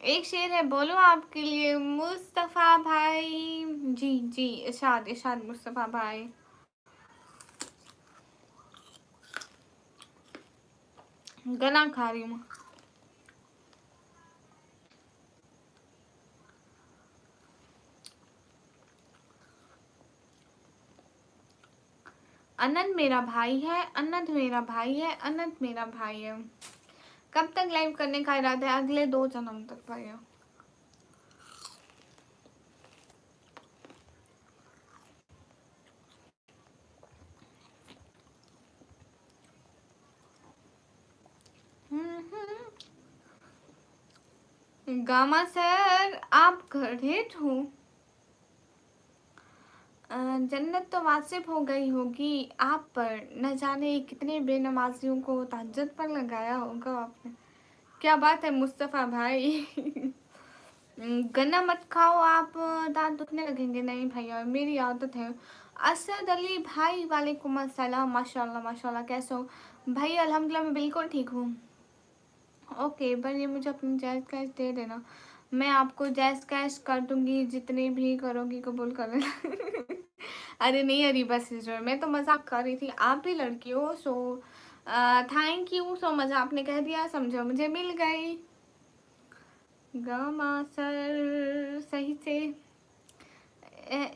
एक शेर है, बोलो आपके लिए। मुस्तफ़ा भाई जी जी, इरशाद इरशाद मुस्तफ़ा भाई। गला खा रही हूँ। अनंत मेरा भाई है, अनंत मेरा भाई है, अनंत मेरा भाई है। कब तक लाइव करने का इरादा है? अगले 2 जन्म तक भैया। गामा सर आप गधेट हो। जन्नत तो वासिब हो गई होगी आप पर, न जाने कितने बेनमाजियों को तहज्जुद पर लगाया होगा आपने। क्या बात है मुस्तफ़ा भाई। गन्ना मत खाओ आप, दांत दुखने लगेंगे। नहीं भैया, मेरी आदत है। असद अली भाई वालेकुम अस्सलाम, माशाल्लाह माशाल्लाह, कैसे हो भाई? अल्हम्दुलिल्लाह मैं बिल्कुल ठीक हूँ। ओके, पर ये मुझे अपनी जायज़ कैश दे देना, मैं आपको जायज़ कैश कर दूंगी, जितने भी करोगी कबूल कर लेना। अरे नहीं अरीबा सिस्टर, मैं तो मजाक कर रही थी, आप भी लड़की हो, so thank you so much, आपने कह दिया, समझो मुझे मिल गई। गामा सर सही से।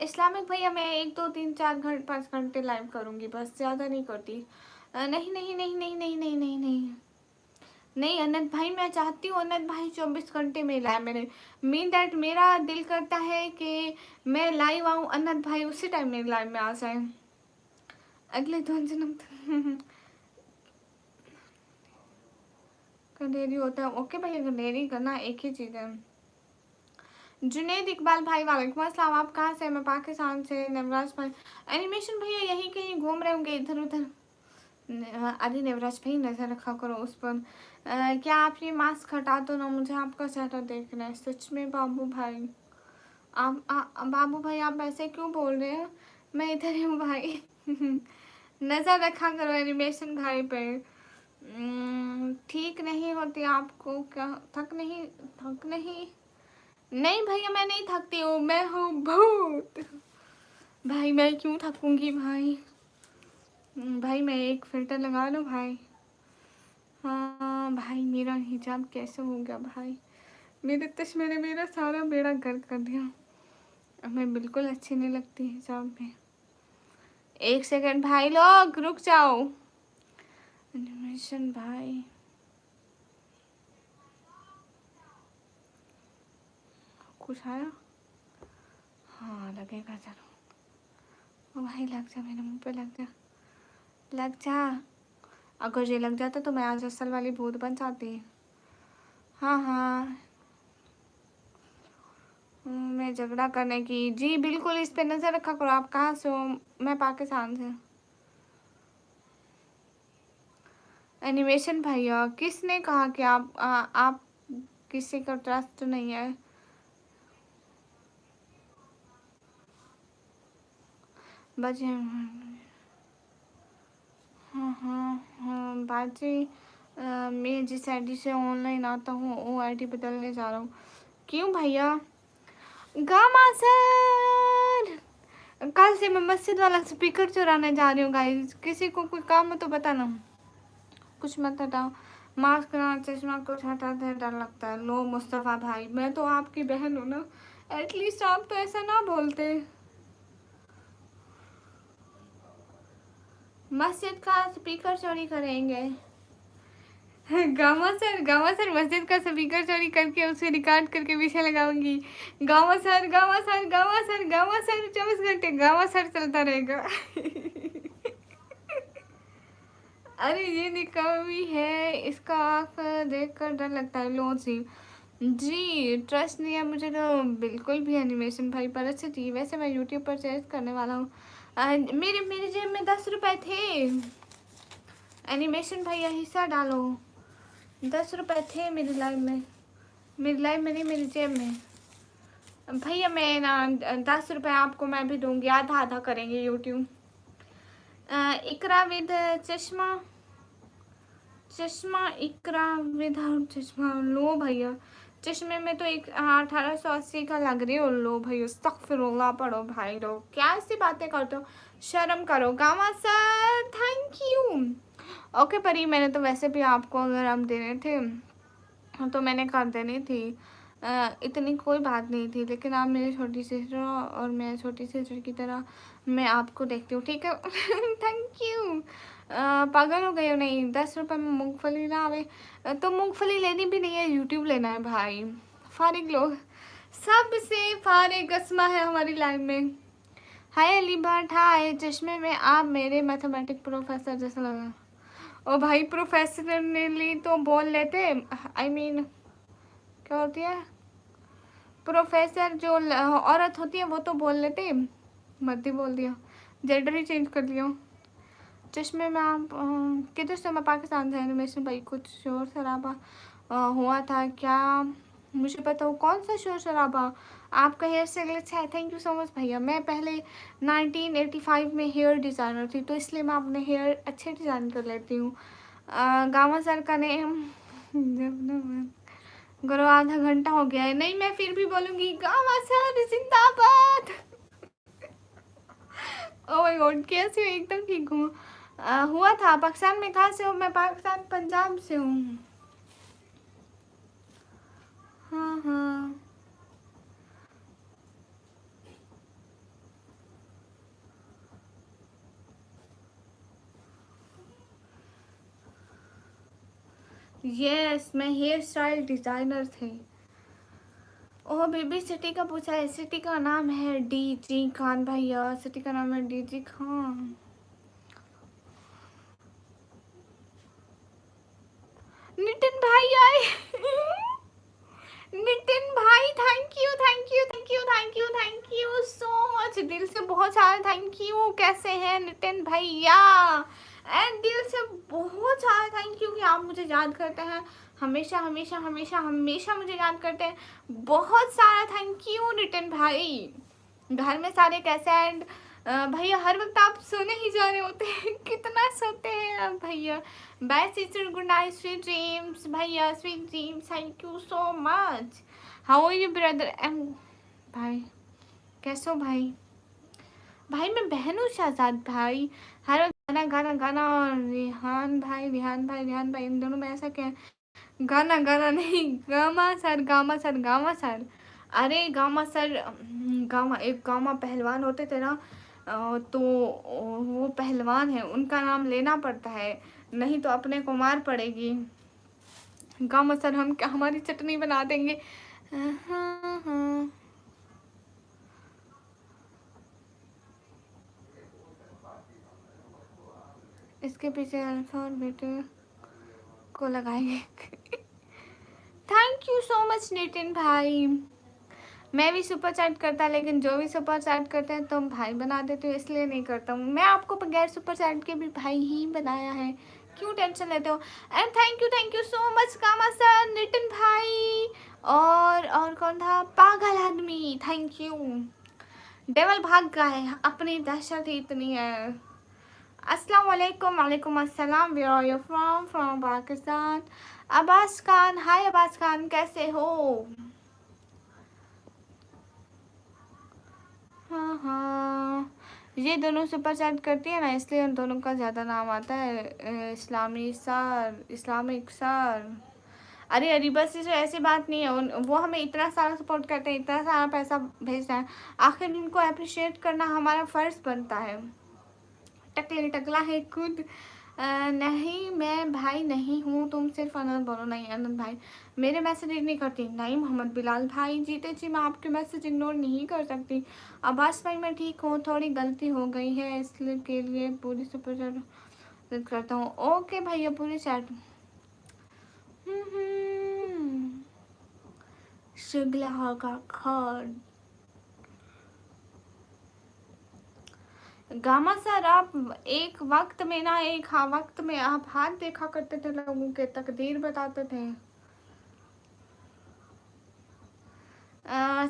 इस्लामिक भैया मैं 1 2 3 4 5 घंटे लाइव करूँगी, बस ज़्यादा नहीं करती। नहीं नहीं नहीं नहीं नहीं नहीं नहीं नहीं नहीं अनंत भाई, मैं चाहती हूँ अनंत भाई 24 घंटे में लाइव, मेरे मीन दैट मेरा दिल करता है कि मैं लाइव आऊँ, अनंत भाई उसी टाइम मेरे लाइव में आ जाए अगले 2 जन्म तक। गंधेरी होता है, ओके भैया, गंधेरी करना एक ही चीज़ है। जुनेद इकबाल भाई वालेकुम अस्सलाम, आप कहाँ से? मैं पाकिस्तान से। नवराज भाई, एनिमेशन भैया यहीं कहीं घूम रहे होंगे इधर उधर। अरे नवराज भाई नज़र रखा करो उस पर। क्या आप ये मास्क हटा दो ना, मुझे आपका चेहरा देखना है सच में बाबू भाई। बाबू भाई आप ऐसे क्यों बोल रहे हैं? मैं इधर ही हूँ भाई। नज़र रखा करो एनिमेशन भाई पे। ठीक नहीं होती आपको क्या? थक नहीं नहीं भैया, मैं नहीं थकती हूँ, मैं हूँ भूत। भाई मैं क्यों थकूंगी भाई? भाई मैं एक फिल्टर लगा लूँ भाई। हाँ भाई, मेरा हिजाब कैसे हो गया भाई? मेरे तश्मे ने मेरा सारा बेड़ा गर्क कर दिया, अब मैं बिल्कुल अच्छी नहीं लगती हिजाब में। 1 सेकंड भाई, लोग रुक जाओ। एनिमेशन भाई कुछ आया? हाँ लगेगा जरूर। ओ भाई लग जा, मेरे मुंह पे लग जा, लग जा। अगर ये लग जाता तो मैं आज असल वाली भूत बन जाती। हाँ हाँ, मैं झगड़ा करने की जी बिल्कुल, इस पे नज़र रखा करो। आप कहाँ से हो? मैं पाकिस्तान से। एनिमेशन भैया, किसने कहा कि आप किसी का ट्रस्ट नहीं है? बचे हाँ हाँ हाँ बाजी। मैं जिस आईडी से ऑनलाइन आता हूँ वो आईडी बदलने जा रहा हूँ। क्यों भैया? गामा सर, कल से मैं मस्जिद वाला स्पीकर चुराने जा रही हूँ गाइस, किसी को कोई काम हो तो बताना। कुछ मत हटाओ, मास्क ना चश्मा कुछ हटाते हैं डर लगता है। लो मुस्तफ़ा भाई, मैं तो आपकी बहन हूँ ना, एटलीस्ट आप तो ऐसा ना बोलते। मस्जिद का स्पीकर चोरी करेंगे? गामा सर मस्जिद का स्पीकर चोरी करके उसे रिकॉर्ड करके पीछे लगाऊंगी। Gamma sir gamma sir gamma sir gamma sir 24 घंटे गामा सर चलता रहेगा। अरे ये निकामी है, इसका आँख देख कर डर लगता है। लो जी ट्रस्ट नहीं है मुझे तो बिल्कुल भी एनिमेशन भाई पर। अच्छा जी, वैसे मैं यूट्यूब पर चेक करने वाला हूँ। मेरे मेरे जेब में 10 रुपए थे। एनिमेशन भैया हिस्सा डालो। 10 रुपए थे मेरी लाइफ में, मेरी लाइफ में नहीं, मेरी जेब में। भैया मैं ना 10 रुपए आपको मैं भी दूंगी, आधा आधा करेंगे यूट्यूब। इकरा विद चश्मा, चश्मा इकरा विदाउट चश्मा। लो भैया, चश्मे में तो एक 1880 का लग रही हो। लो भैया अस्तगफिरुल्लाह पढ़ो भाई, लोग क्या ऐसी बातें करते हो, शर्म करो। Gamma sir thank you. Okay परी, मैंने तो वैसे भी आपको अगर हम देने थे तो मैंने कर देनी थी। इतनी कोई बात नहीं थी, लेकिन आप मेरी छोटी सिस्टर हो और मैं छोटी सिस्टर की तरह मैं आपको देखती हूँ, ठीक है। Thank you. पागल हो गए हो? नहीं 10 रुपये में मूंगफली ना आवे तो मूंगफली लेनी भी नहीं है, यूट्यूब लेना है भाई। फारिग लोग, सबसे फारिग असमा है हमारी लाइफ में। हाय अली भट्ट, हाय। चश्मे में आप मेरे मैथमेटिक प्रोफेसर जैसा लगा। ओ भाई प्रोफेसर ने ली तो बोल लेते, आई मीन क्या होती है प्रोफेसर, जो औरत होती है वो तो बोल लेते, मत ही बोल दिया, जेंडर ही चेंज कर लिया। चश्मे में आप किधर से? मैं पाकिस्तान से। एनिमेशन भाई कुछ शोर शराबा हुआ था क्या मुझे बताओ, कौन सा शोर शराबा? आपका हेयर स्टाइल अच्छा है, थैंक यू सो मच भैया। मैं पहले 1985 में हेयर डिज़ाइनर थी, तो इसलिए मैं अपने हेयर अच्छे डिज़ाइन कर लेती हूँ। गामा सर का नेम गुरु आधा घंटा हो गया है। नहीं, मैं फिर भी बोलूँगी गामा सर जिंदाबाद। ओह माय गॉड, कैसी हूँ? एकदम ठीक हूँ। हुआ था पाकिस्तान में। कहाँ से हो? मैं पाकिस्तान पंजाब से हूँ। हाँ हाँ, यस, मैं हेयर स्टाइल डिज़ाइनर थी। ओह बेबी, सिटी का पूछा है। सिटी का नाम है डीजी खान भैया, सिटी का नाम है डीजी खान। नितिन भाई आए। नितिन भाई, thank you thank you thank you thank you thank you so much, दिल से बहुत सारा थैंक यू। कैसे हैं नितिन भैया? एंड दिल से बहुत सारा थैंक यू कि आप मुझे याद करते हैं, हमेशा हमेशा हमेशा हमेशा मुझे याद करते हैं। बहुत सारा थैंक यू नितिन भाई। घर में सारे कैसे? एंड भैया हर वक्त आप सोने ही जा रहे होते हैं। कितना सोते हैं आप भैया? Bye sister, good night, sweet dreams भैया, sweet dreams, thank you so much. How are you brother? एम भाई, कैसे हो भाई? भाई मैं बहन हूँ शहजाद भाई। हर वक्त गाना गाना गाना, और रिहान भाई रिहान भाई रिहान भाई, इन दोनों में ऐसा क्या है? गाना गाना नहीं, gamma sir gamma sir gamma sir. अरे गामा सर, गामा एक गामा पहलवान होते थे ना, तो वो पहलवान है, उनका नाम लेना पड़ता है, नहीं तो अपने को मार पड़ेगी। गामा सर हम हमारी चटनी बना देंगे। हाँ हाँ, इसके पीछे अल्फा और बीटा को लगाएंगे। Thank you so much Nitin भाई। मैं भी सुपर चैट करता, लेकिन जो भी सुपर चैट करते हैं तुम भाई बना देते हो, इसलिए नहीं करता हूँ। मैं आपको बगैर सुपर चैट के भी भाई ही बनाया है, क्यों टेंशन लेते हो? And thank you so much Kama sir, Nitin भाई, और कौन था? पागल आदमी, थैंक यू। डेवल भाग गया है, अपनी दहशत ही इतनी है। अस्सलाम वालेकुम, वालेकुम अस्सलाम। Where are you from? From Pakistan. Abbas Khan, hi Abbas Khan, कैसे हो? हाँ हाँ, ये दोनों सुपर चैट करती है ना, इसलिए उन दोनों का ज़्यादा नाम आता है। इस्लामी सर, इस्लामिक सर। अरे अरीबा से जो ऐसी बात नहीं है, वो हमें इतना सारा सपोर्ट करते हैं, इतना सारा पैसा भेजते हैं, आखिर उनको अप्रिशिएट करना हमारा फ़र्ज़ बनता है। टकले टकला है खुद। नहीं मैं भाई नहीं हूँ, तुम सिर्फ अनंत बोलो। नहीं अनंत भाई मेरे मैसेज नहीं करती। नहीं मोहम्मद बिलाल भाई, जीते जी मैं आपके मैसेज इग्नोर नहीं कर सकती। अब्बास भाई मैं ठीक हूँ, थोड़ी गलती हो गई है, इसलिए के लिए पूरी सुपर चैट करता हूँ। ओके भैया, पूरी चैट। शुक्ला होगा खर। गामा सर, आप एक वक्त में ना, एक हाँ वक्त में आप हाथ देखा करते थे, लोगों के तकदीर बताते थे।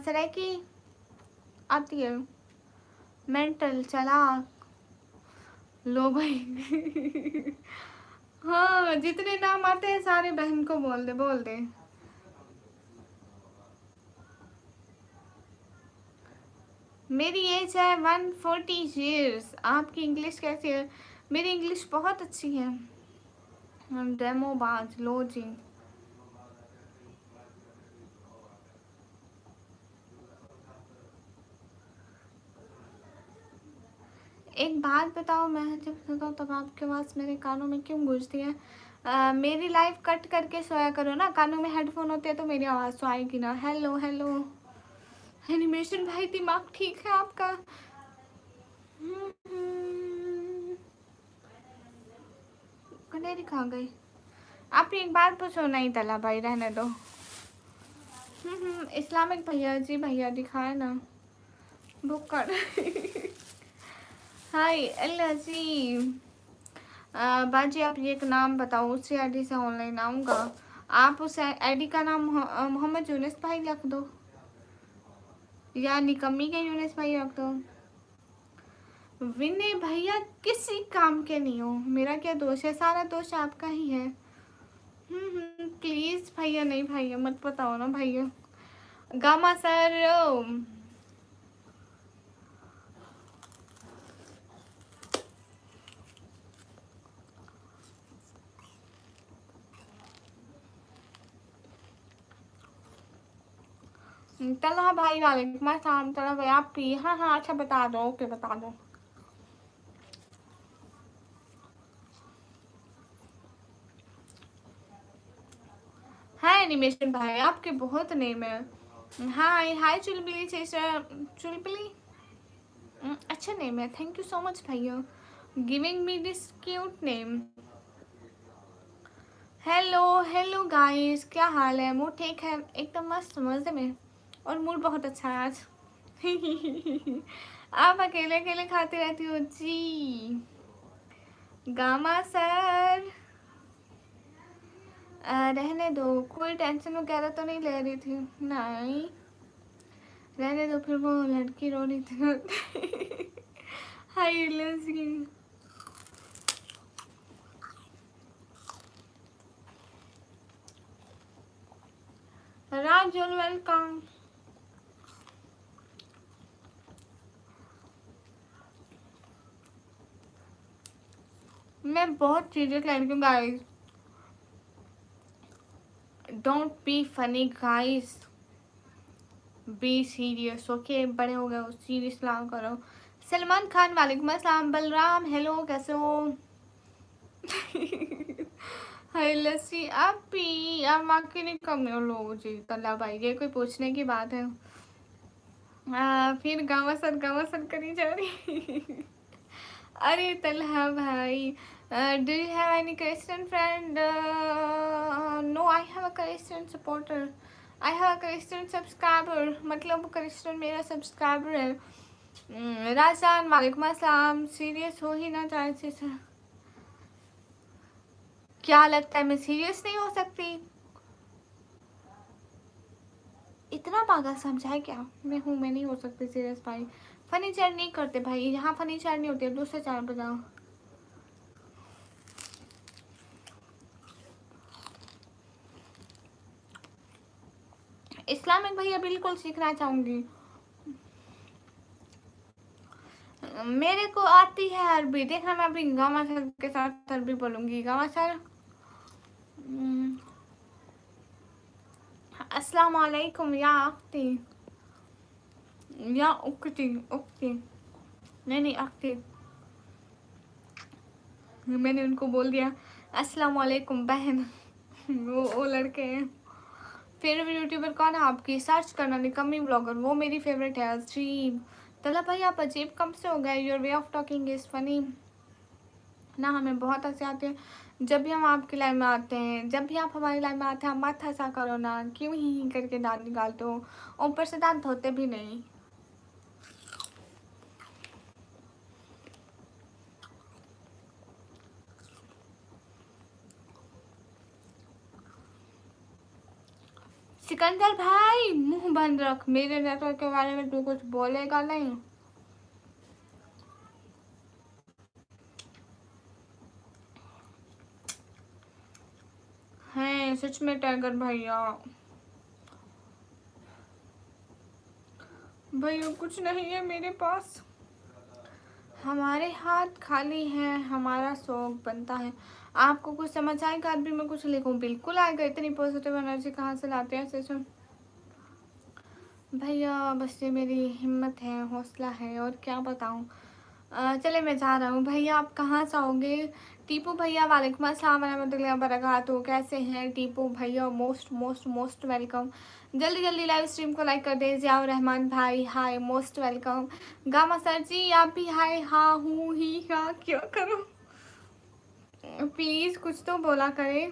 सराइकी आती है, मेंटल चालाक, लो भाई। हाँ, जितने नाम आते हैं सारे बहन को बोल दे बोल दे। मेरी एज है 140 ईयर्स। आपकी इंग्लिश कैसी है? मेरी इंग्लिश बहुत अच्छी है। डेमो बाज लो जी। एक बात बताओ, मैं जब सुनता हूँ तब आपके आवाज़ मेरे कानों में क्यों गूंजती है? मेरी लाइफ कट करके सोया करो ना, कानों में हेडफोन होते हैं तो मेरी आवाज़ तो आएगी ना। हेलो हेलो एनिमेशन भाई, दिमाग ठीक है आपका? कनेरी कहाँ गई? आप एक बात पूछो। नहीं तला भाई, रहने दो। इस्लामिक भैया जी, भैया दिखाए ना, बुक कर। हाय अल्लाह जी। बाजी आप ये एक नाम बताओ, उसी आईडी से ऑनलाइन आऊँगा। आप उस आईडी का नाम मोहम्मद यूनुस भाई रख दो, या निकम्मी के यूनुस भाई रख दो। विनय भैया किसी काम के नहीं हो, मेरा क्या दोष है, सारा दोष आपका ही है। प्लीज भैया, नहीं भैया मत बताओ ना भैया। गामा सर तला भाई वालेकुम अस्सलाम। तला भाई आप पी? हाँ हाँ अच्छा बता दो, ओके बता दो। हाँ एनिमेशन भाई आपके बहुत नेम है। हाय हाय चुलबुली सिस्टर, चुलबुली अच्छा नेम है, थैंक यू सो मच भैया giving me this cute name. Hello hello guys, क्या हाल है? मूड ठीक है? एकदम मस्त मजे में, और मूड बहुत अच्छा है आज। आप अकेले अकेले खाती रहती हो जी। गामा सर रहने दो, कोई टेंशन वगैरह तो नहीं ले रही थी? नहीं रहने दो, फिर वो लड़की रो रही थी। हाय लड़की राजुल वेलकम। मैं बहुत सीरियस लड़की हूँ guys, don't be funny guys, be serious okay. बड़े हो गए, सीरियस ना करो। सलमान खान वालेकुम अस्सलाम। बलराम हेलो, कैसे हो? हाय लस्सी आप पी? आप माँ की नहीं कम हो लो जी। तला भाई ये कोई पूछने की बात है? फिर गावा सर करी जा रही। अरे तलहा भाई, do you have any Christian friend? No I have a Christian supporter, I have a Christian subscriber, मतलब क्रिश्चियन मेरा सब्सक्राइबर है। राजान वालेकुम अस्सलाम। सीरियस हो ही ना चाहे से सर। क्या लगता है मैं सीरियस नहीं हो सकती? इतना पागल समझा है क्या? मैं हूँ, मैं नहीं हो सकती सीरियस भाई। फनी चैट नहीं करते भाई यहाँ, फनी चैट नहीं होती है, दूसरे चैनल पर जाओ। इस्लामिक भैया बिल्कुल सीखना चाहूंगी। मेरे को आती है अरबी, देखना मैं अभी गामा सर के साथ अरबी बोलूंगी। गामा सर अस्सलाम वालेकुम या अख्ती, या उक्ती, उक्ती नहीं नहीं अख्ती। मैंने उनको बोल दिया अस्सलाम वालेकुम बहन। वो लड़के हैं। फेवरेट यूट्यूबर कौन है आपकी? सर्च करना निकम्मी ब्लॉगर, वो मेरी फेवरेट है। अजीब तला भाई आप अजीब कब से हो गए? Your way of talking is funny ना, हमें बहुत हंसी आती है जब भी हम आपकी लाइन में आते हैं। जब भी आप हमारी लाइन में आते हैं, हम मत हंसा करो ना, क्यों ही करके दांत निकालते हो, ऊपर से दांत धोते भी नहीं। सिकंदर भाई मुंह बंद रख, मेरे नेटवर्क के बारे में तू कुछ बोलेगा नहीं। हैं सच में टाइगर भैया, भैया कुछ नहीं है मेरे पास, हमारे हाथ खाली हैं, हमारा शौक बनता है। आपको कुछ समझ आएगा अरबी में कुछ लिखूं? बिल्कुल आएगा, इतनी पॉजिटिव एनर्जी कहाँ से लाते हैं ऐसे भैया? बस ये मेरी हिम्मत है, हौसला है, और क्या बताऊँ। चले मैं जा रहा हूँ भैया, आप कहाँ जाओगे? टीपू भैया वालेकुम अस्सलाम रहमतुल्लाहि वबरकातुहू, कैसे हैं टीपू भैया? Most most most welcome. जल्दी जल्दी लाइव स्ट्रीम को लाइक कर दे। जियाउर रहमान भाई हाय, मोस्ट वेलकम। गामा सर जी आप भी हाय। हाँ हूँ ही, हाँ क्या करूँ? प्लीज़ कुछ तो बोला करें।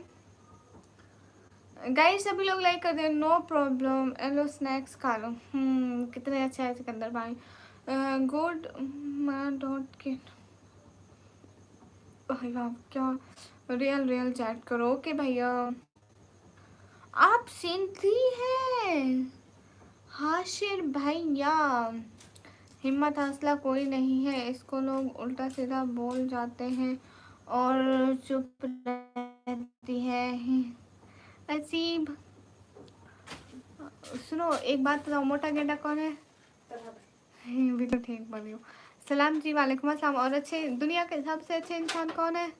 गाइस सभी लोग लाइक कर दें, नो प्रॉब्लम। एलो स्नैक्स खा लो। कितने अच्छे हैं सिकंदर भाई। गुड डॉट के भाई, आप क्या रियल रियल चैट करो। ओके भैया आप सिंधी हैं हाशिर भैया। हिम्मत हौसला कोई नहीं है, इसको लोग उल्टा सीधा बोल जाते हैं और चुप रहती है। अजीब। सुनो एक बात बताओ, मोटा गेंडा कौन है? भी तो ठीक बोली हूँ। सलाम जी, वालेकुम अस्सलाम। और अच्छे दुनिया के सबसे अच्छे इंसान कौन है?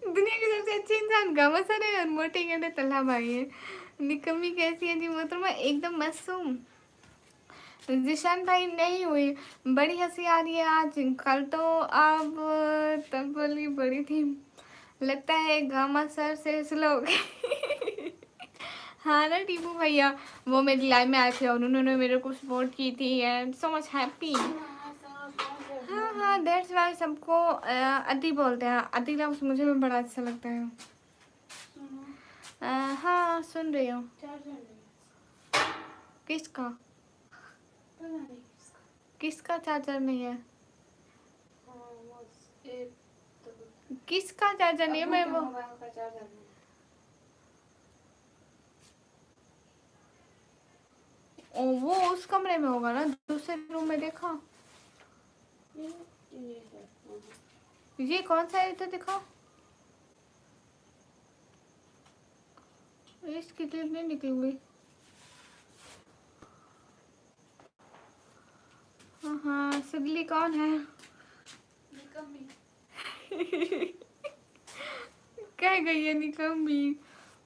दुनिया के सबसे अच्छे इंसान गमसर है और मोटे गेंडे तल्हा भाई है। निकम्मी कैसी है जी मोहतरमा? एकदम मासूम। जिशान भाई नहीं हुई, बड़ी हंसी आ रही है आज। कल तो अब तब बोली बड़ी थी, लगता है गामा सर से स्लो हो गई। हाँ ना टीपू भैया, वो मेरी लाइव में आए थे और उन्होंने मेरे को सपोर्ट की थी एंड सो मच हैप्पी। हाँ हाँ, दैट्स वाई सबको अति बोलते हैं। अति लफ्ज़ मुझे भी बड़ा अच्छा लगता है। हाँ सुन रही हूँ। किसका? किसका चार्जर नहीं है? किसका चार्जर नहीं है? मैं वो वो उस कमरे में होगा ना, दूसरे रूम में देखा। ये कौन सा है तो दिखाओ। इसकी क्लिप नहीं निकली हुई। हाँ हाँ, सुगली कौन है? कह गई है निकम्मी।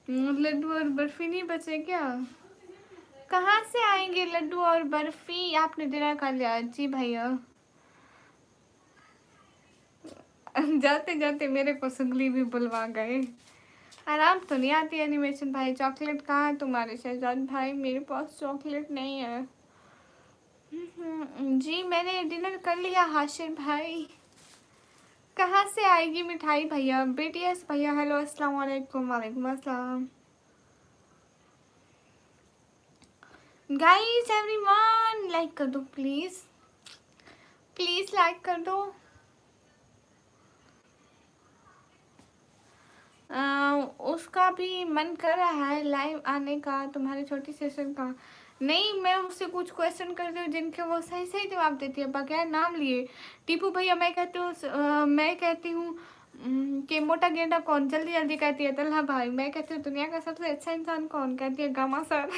लड्डू और बर्फी नहीं बचे क्या? कहाँ से आएंगे लड्डू और बर्फी? आपने डिनर कर लिया? जी भैया। जाते जाते मेरे को सुगली भी बुलवा गए। आराम तो नहीं आती एनिमेशन भाई। चॉकलेट कहाँ है तुम्हारे शहजाद भाई? मेरे पास चॉकलेट नहीं है। जी मैंने डिनर कर लिया हाशिर भाई। कहाँ से आएगी मिठाई भैया? बीटीएस भैया हेलो अस्सलाम वालेकुम। वालेकुम अस्सलाम। गाइस एवरीवन लाइक कर दो प्लीज, प्लीज लाइक कर दो। उसका भी मन कर रहा है लाइव आने का, तुम्हारी छोटी सेशन का। नहीं, मैं उससे कुछ क्वेश्चन करती हूँ जिनके वो सही सही जवाब देती है बगैर नाम लिए। टीपू भैया मैं कहती हूँ कि मोटा गेंडा कौन? जल्दी जल्दी कहती है तल्हा भाई। मैं कहती हूँ दुनिया का सबसे अच्छा इंसान कौन? कहती है गामा सर।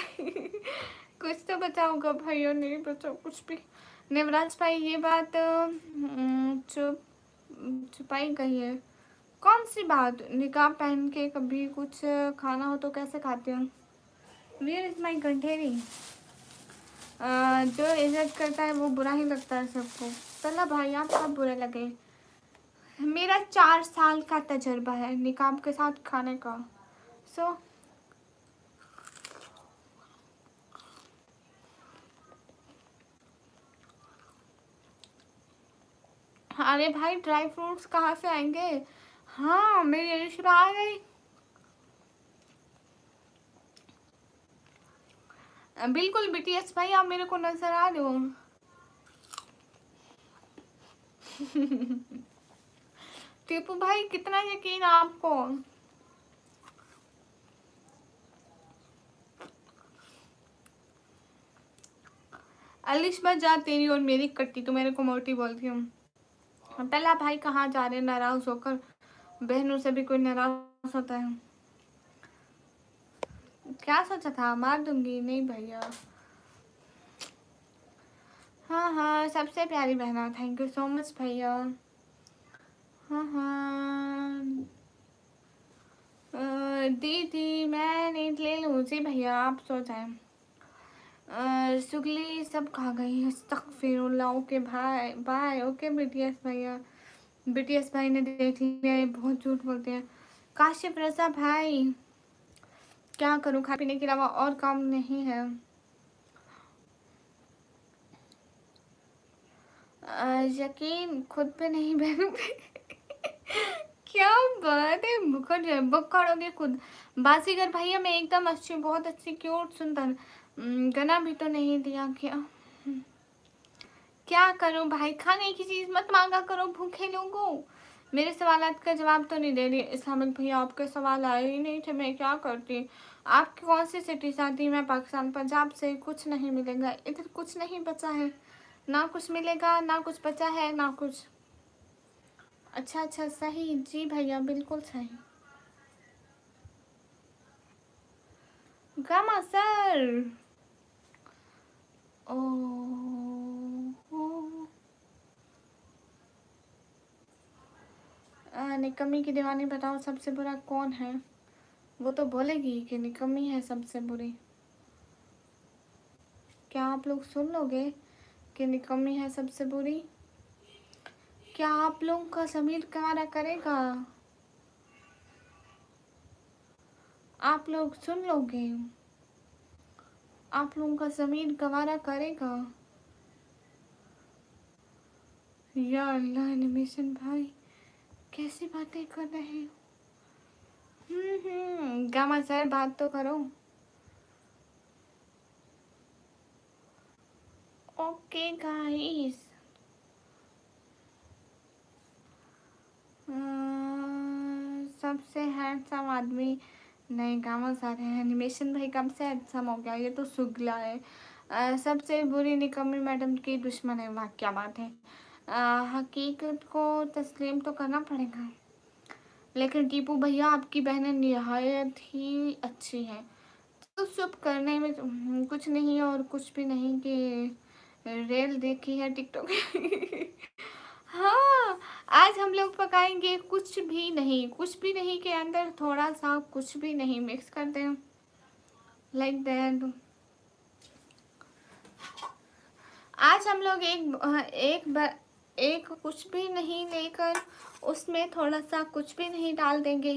कुछ तो बचाओगा भैया, नहीं बचाओ कुछ भी। नेवराज भाई ये बात छुपाई गई है। कौन सी बात? निकाब पहन के कभी कुछ खाना हो तो कैसे खाते हो? वेयर इज माई गंठेरी? जो इज्जत करता है वो बुरा ही लगता है सबको। चला भाई आप कब बुरे लगे? मेरा 4 साल का तजर्बा है निकाब के साथ खाने का। सो अरे भाई ड्राई फ्रूट्स कहाँ से आएंगे? हाँ मेरी रिश्ता आ गई। बिल्कुल बीटीएस भाई आप मेरे को नजर आ रहे हो। टीपू भाई कितना यकीन आपको? अलिशबा जा तेरी और मेरी कट्टी, तो मेरे को मोटी बोलती हूँ। पहला भाई कहाँ जा रहे नाराज होकर? बहनों से भी कोई नाराज होता है? क्या सोचा था मार दूंगी? नहीं भैया। हाँ हाँ सबसे प्यारी बहना, थैंक यू सो मच भैया। हाँ हाँ दीदी मैं नींद ले लूँ? जी भैया आप सो जाए। सुगली सब खा गई। अस्तगफिरुल्लाह। ओके भाई बाय। ओके बीटीएस भैया। बीटीएस भाई ने देख लिया, ये बहुत झूठ बोलते हैं। काशिफ रजा भाई क्या करूँ, खाने पीने के अलावा और काम नहीं है। यकीन खुद पे नहीं बहनों पे। क्या बात है, बुक करोगे खुद? बाजीगर भैया मैं एकदम अच्छी, बहुत अच्छी क्यूट सुंदर। गना भी तो नहीं दिया क्या? क्या करूं भाई? खाने की चीज मत मांगा करो भूखे लोगों। मेरे सवालात का जवाब तो नहीं दे रही। इस्लामिक भैया आपके सवाल आए ही नहीं थे, मैं क्या करती। आपकी कौन सी सिटी से आती? मैं पाकिस्तान पंजाब से। कुछ नहीं मिलेगा इधर, कुछ नहीं बचा है, ना कुछ मिलेगा, ना कुछ बचा है, ना कुछ। अच्छा अच्छा सही जी भैया, बिल्कुल सही। Gamma sir. ओ निकम्मी की दीवानी बताओ सबसे बुरा कौन है? वो तो बोलेगी कि निकम्मी है सबसे बुरी। क्या आप लोग सुन लोगे कि निकम्मी है सबसे बुरी? क्या आप लोगों का ज़मीर गवारा करेगा? आप लोग सुन लोगे? आप लोगों का ज़मीर गवारा करेगा? या अल्लाह एनिमेशन भाई कैसी बातें कर रहे हो? गामा सर बात तो करो। ओके गाइस, सबसे हैंडसम आदमी नहीं गामा सर है। एनिमेशन भाई कब से हैंडसम हो गया? ये तो सुगला है। सबसे बुरी निकम्मी मैडम की दुश्मन है। वाह क्या बात है। हकीकत को तस्लीम तो करना पड़ेगा। लेकिन टीपू भैया आपकी बहनें निहायत ही अच्छी हैं। तो शुभ करने में कुछ नहीं और कुछ भी नहीं कि रेल देखी है टिकटॉक। हाँ, आज हम लोग पकाएंगे कुछ भी नहीं। कुछ भी नहीं के अंदर थोड़ा सा कुछ भी नहीं मिक्स करते हैं, लाइक दैट। आज हम लोग एक कुछ भी नहीं लेकर उसमें थोड़ा सा कुछ भी नहीं डाल देंगे।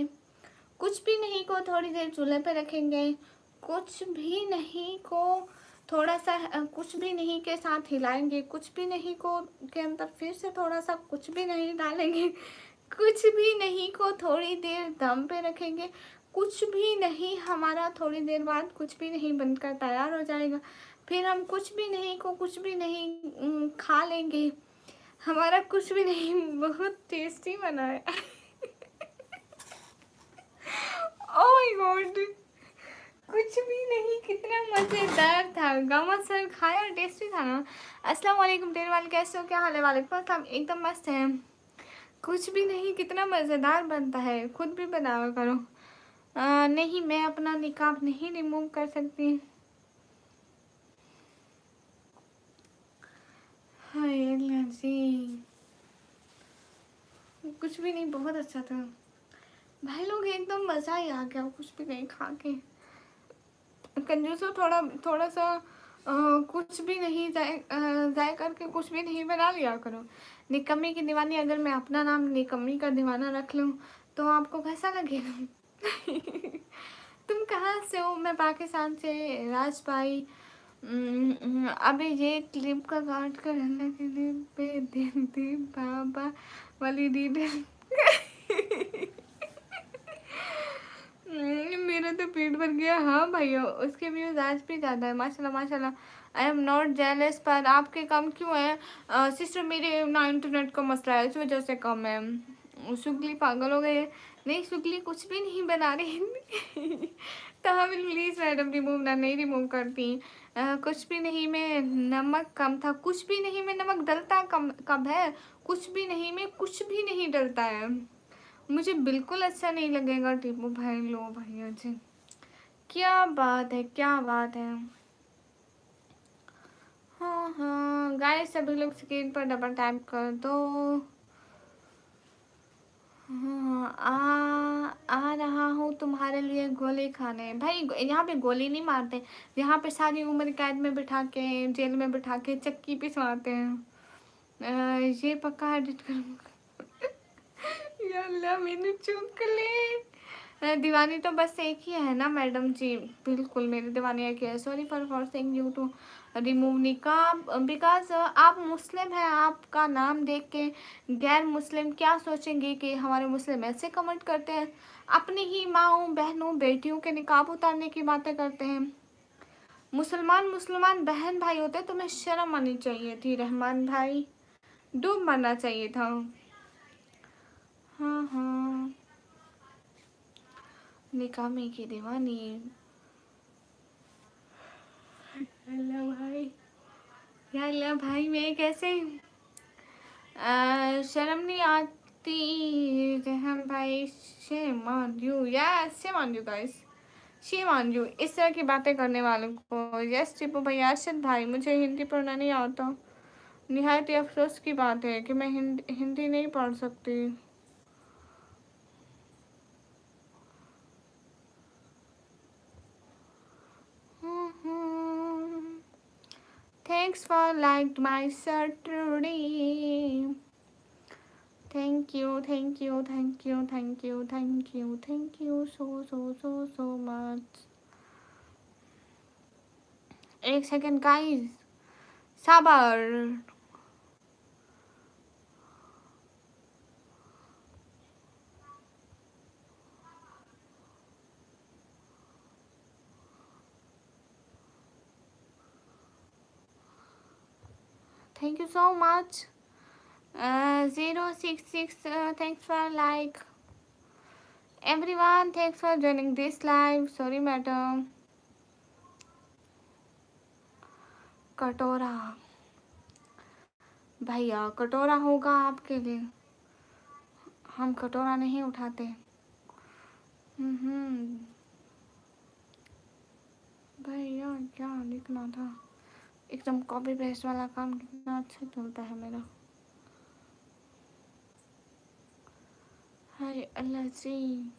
कुछ भी नहीं को थोड़ी देर चूल्हे पे रखेंगे। कुछ भी नहीं को थोड़ा सा कुछ भी नहीं के साथ हिलाएंगे। कुछ भी नहीं को के अंदर फिर से थोड़ा सा कुछ भी नहीं डालेंगे। कुछ भी नहीं को थोड़ी देर दम पे रखेंगे। कुछ भी नहीं हमारा थोड़ी देर बाद कुछ भी नहीं बनकर तैयार हो जाएगा। फिर हम कुछ भी नहीं को कुछ भी नहीं खा लेंगे। हमारा कुछ भी नहीं बहुत टेस्टी बना है। ओह माय गॉड, कुछ भी नहीं कितना मज़ेदार था। गामा सर खाया टेस्टी था ना। अस्सलाम वालेकुम तेरे वाले, कैसे हो? क्या हाल है? वालेकुम अस्सलाम, एकदम मस्त है। कुछ भी नहीं कितना मज़ेदार बनता है, खुद भी बनाया करो। नहीं मैं अपना निकाब नहीं रिमूव कर सकती। हाय अल्लाह जी, कुछ भी नहीं बहुत अच्छा था भाई लोग, एकदम मज़ा ही आ गया कुछ भी नहीं खा के। कंजूसो थोड़ा थोड़ा सा कुछ भी नहीं जाए करके कुछ भी नहीं बना लिया करो। निकम्मी की दीवानी, अगर मैं अपना नाम निकम्मी का दीवाना रख लूँ तो आपको कैसा लगेगा? तुम कहाँ से हो? मैं पाकिस्तान से। राज भाई अबे ये क्लिप का काट कर अल्लाह के लिए पे दे बाबा वाली डिटेल। मेरा तो पेट भर गया। हाँ भैया उसके व्यूज़ आज भी ज़्यादा है माशाल्लाह माशाल्लाह। आई एम नॉट जेलस, पर आपके कम क्यों है? सिस्टर मेरे ना इंटरनेट का मसला है, इस वजह से कम है। शुक्ली पागल हो गए। नहीं शुक्ली कुछ भी नहीं बना रही। तो हम प्लीज़ मैडम रिमूव ना, नहीं रिमूव करती। कुछ भी नहीं में नमक कम था। कुछ भी नहीं में नमक डलता कम कब है? कुछ भी नहीं में कुछ भी नहीं डलता है। मुझे बिल्कुल अच्छा नहीं लगेगा टीपू भाई। लो भैया जी, क्या बात है, क्या बात है। हाँ हाँ गाइस सभी लोग स्क्रीन पर डबल टैप कर दो। हाँ आ रहा हूँ तुम्हारे लिए गोली खाने। भाई यहाँ पे गोली नहीं मारते, यहाँ पे सारी उम्र कैद में बिठा के जेल में बिठा के चक्की पिसवाते हैं। ये पक्का एडिट करूँगा। या अल्लाह मैंने चुप ले। दीवानी तो बस एक ही है ना मैडम जी? बिल्कुल मेरी दीवानी एक ही है। Sorry for forcing you to remove निकाब बिकॉज आप मुस्लिम हैं। आपका नाम देख के गैर मुस्लिम क्या सोचेंगे कि हमारे मुस्लिम ऐसे कमेंट करते हैं, अपनी ही माँओं बहनों बेटियों के निकाब उतारने की बातें करते हैं। मुसलमान बहन भाई होते, तुम्हें शर्म आनी चाहिए थी रहमान भाई, डूब मरना चाहिए था। हाँ हाँ, निकामी की दीवानी। हेलो भाई, हेलो भाई, मैं कैसे शर्म नहीं आती रहम भाई। Shame on you, yes shame on you guys, shame on you इस तरह की बातें करने वालों को। यस टिपू भैया, अर्शद भाई, मुझे हिंदी पढ़ना नहीं आता। निहायत ही अफसोस की बात है कि मैं हिंदी नहीं पढ़ सकती। Thanks for liked my shirt today. Thank you, thank you, thank you, thank you, thank you, thank you so much. एक सेकंड गाइस, सबर। Thank you so much. 066, thanks for like. Everyone, thanks for joining this live. Sorry madam. कटोरा भैया, कटोरा होगा आपके लिए, हम कटोरा नहीं उठाते। भैया क्या लिखना था, एकदम कॉपी पेस्ट वाला काम कितना अच्छा चलता है मेरा। हाय अल्लाह जी,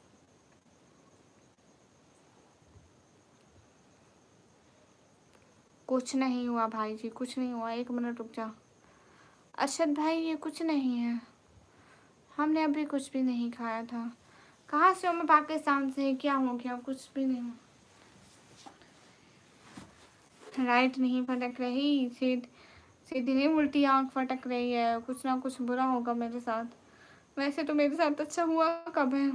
कुछ नहीं हुआ भाई जी, कुछ नहीं हुआ, 1 मिनट रुक जा। अर्शद भाई ये कुछ नहीं है, हमने अभी कुछ भी नहीं खाया था। कहाँ से हो? मैं पाकिस्तान से। क्या हो गया? कुछ भी नहीं। लाइट नहीं फटक रही, सीधी नहीं उल्टी आंख फटक रही है। कुछ ना कुछ बुरा होगा मेरे साथ। वैसे तो मेरे साथ अच्छा हुआ कब है?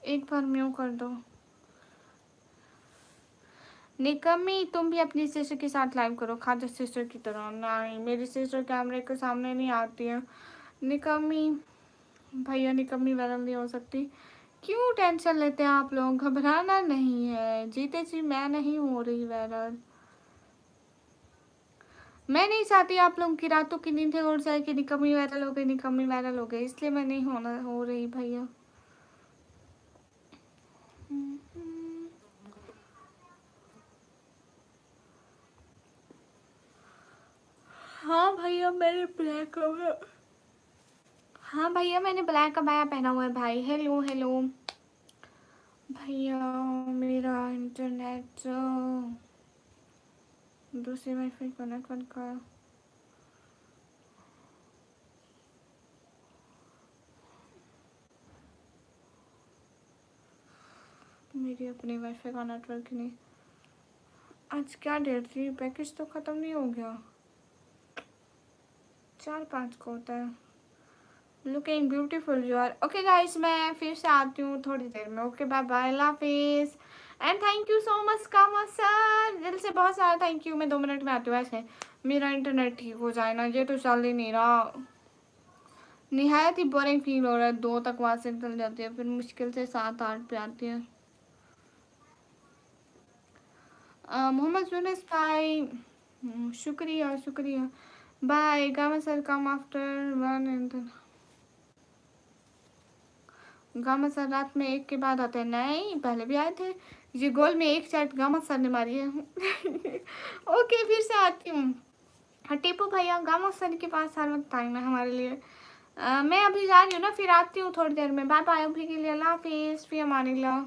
एक बार म्यू कर दो। निकम्मी, तुम भी अपनी सिस्टर के साथ लाइव करो, खाजा सिस्टर की तरह। नहीं, मेरी सिस्टर कैमरे के सामने नहीं आती है। निकम्मी भैया, निकम्मी वायरल नहीं हो सकती। क्यों टेंशन लेते हैं आप लोग? घबराना नहीं है, जीते जी मैं नहीं हो रही वायरल। मैं नहीं चाहती आप लोगों की रातों की नींदें उड़ जाए कि निकम्मी वायरल हो गई, निकम्मी वायरल हो गई, इसलिए मैं नहीं हो रही भैया। हाँ भैया, मैंने ब्लैक, हाँ भैया मैंने ब्लैक अबाया पहना हुआ है भाई। हेलो हेलो भैया, मेरा इंटरनेट दूसरे वाईफाई कनेक्ट कर। मेरी अपनी वाईफाई का नेटवर्क नहीं। आज क्या डेट थी? पैकेज तो ख़त्म नहीं हो गया, 4-5 को होता है। Looking beautiful you are. Okay guys, मैं फिर से आती हूँ थोड़ी देर में। ओके बाय बाय, अल्लाह हाफिज़। And thank you so much Kama sir, दिल से बहुत सारा थैंक यू। मैं 2 मिनट में आती हूँ। ऐसे मेरा इंटरनेट ठीक हो जाए ना, ये तो चल ही नहीं रहा। निहायत ही बोरिंग फील हो रहा है। 2 तक वहाँ से निकल जाती है, फिर मुश्किल से 7-8 पे आती है। मोहम्मद यूनुस भाई, शुक्रिया शुक्रिया। Bye. Gama sir come after 1 and Gama sir रात में 1 के बाद आते हैं। नहीं, पहले भी आए थे। ये गोल में 1 चैट गामा सर ने मारी है। ओके, फिर से आती हूँ। हाँ टीपू भैया, गामा सर के पास हर वक्त टाइम है हमारे लिए। मैं अभी जा रही हूँ ना, फिर आती हूँ थोड़ी देर में। बाय बाय, अभी के लिए अल्लाह हाफिज़, फी अमानिल्लाह।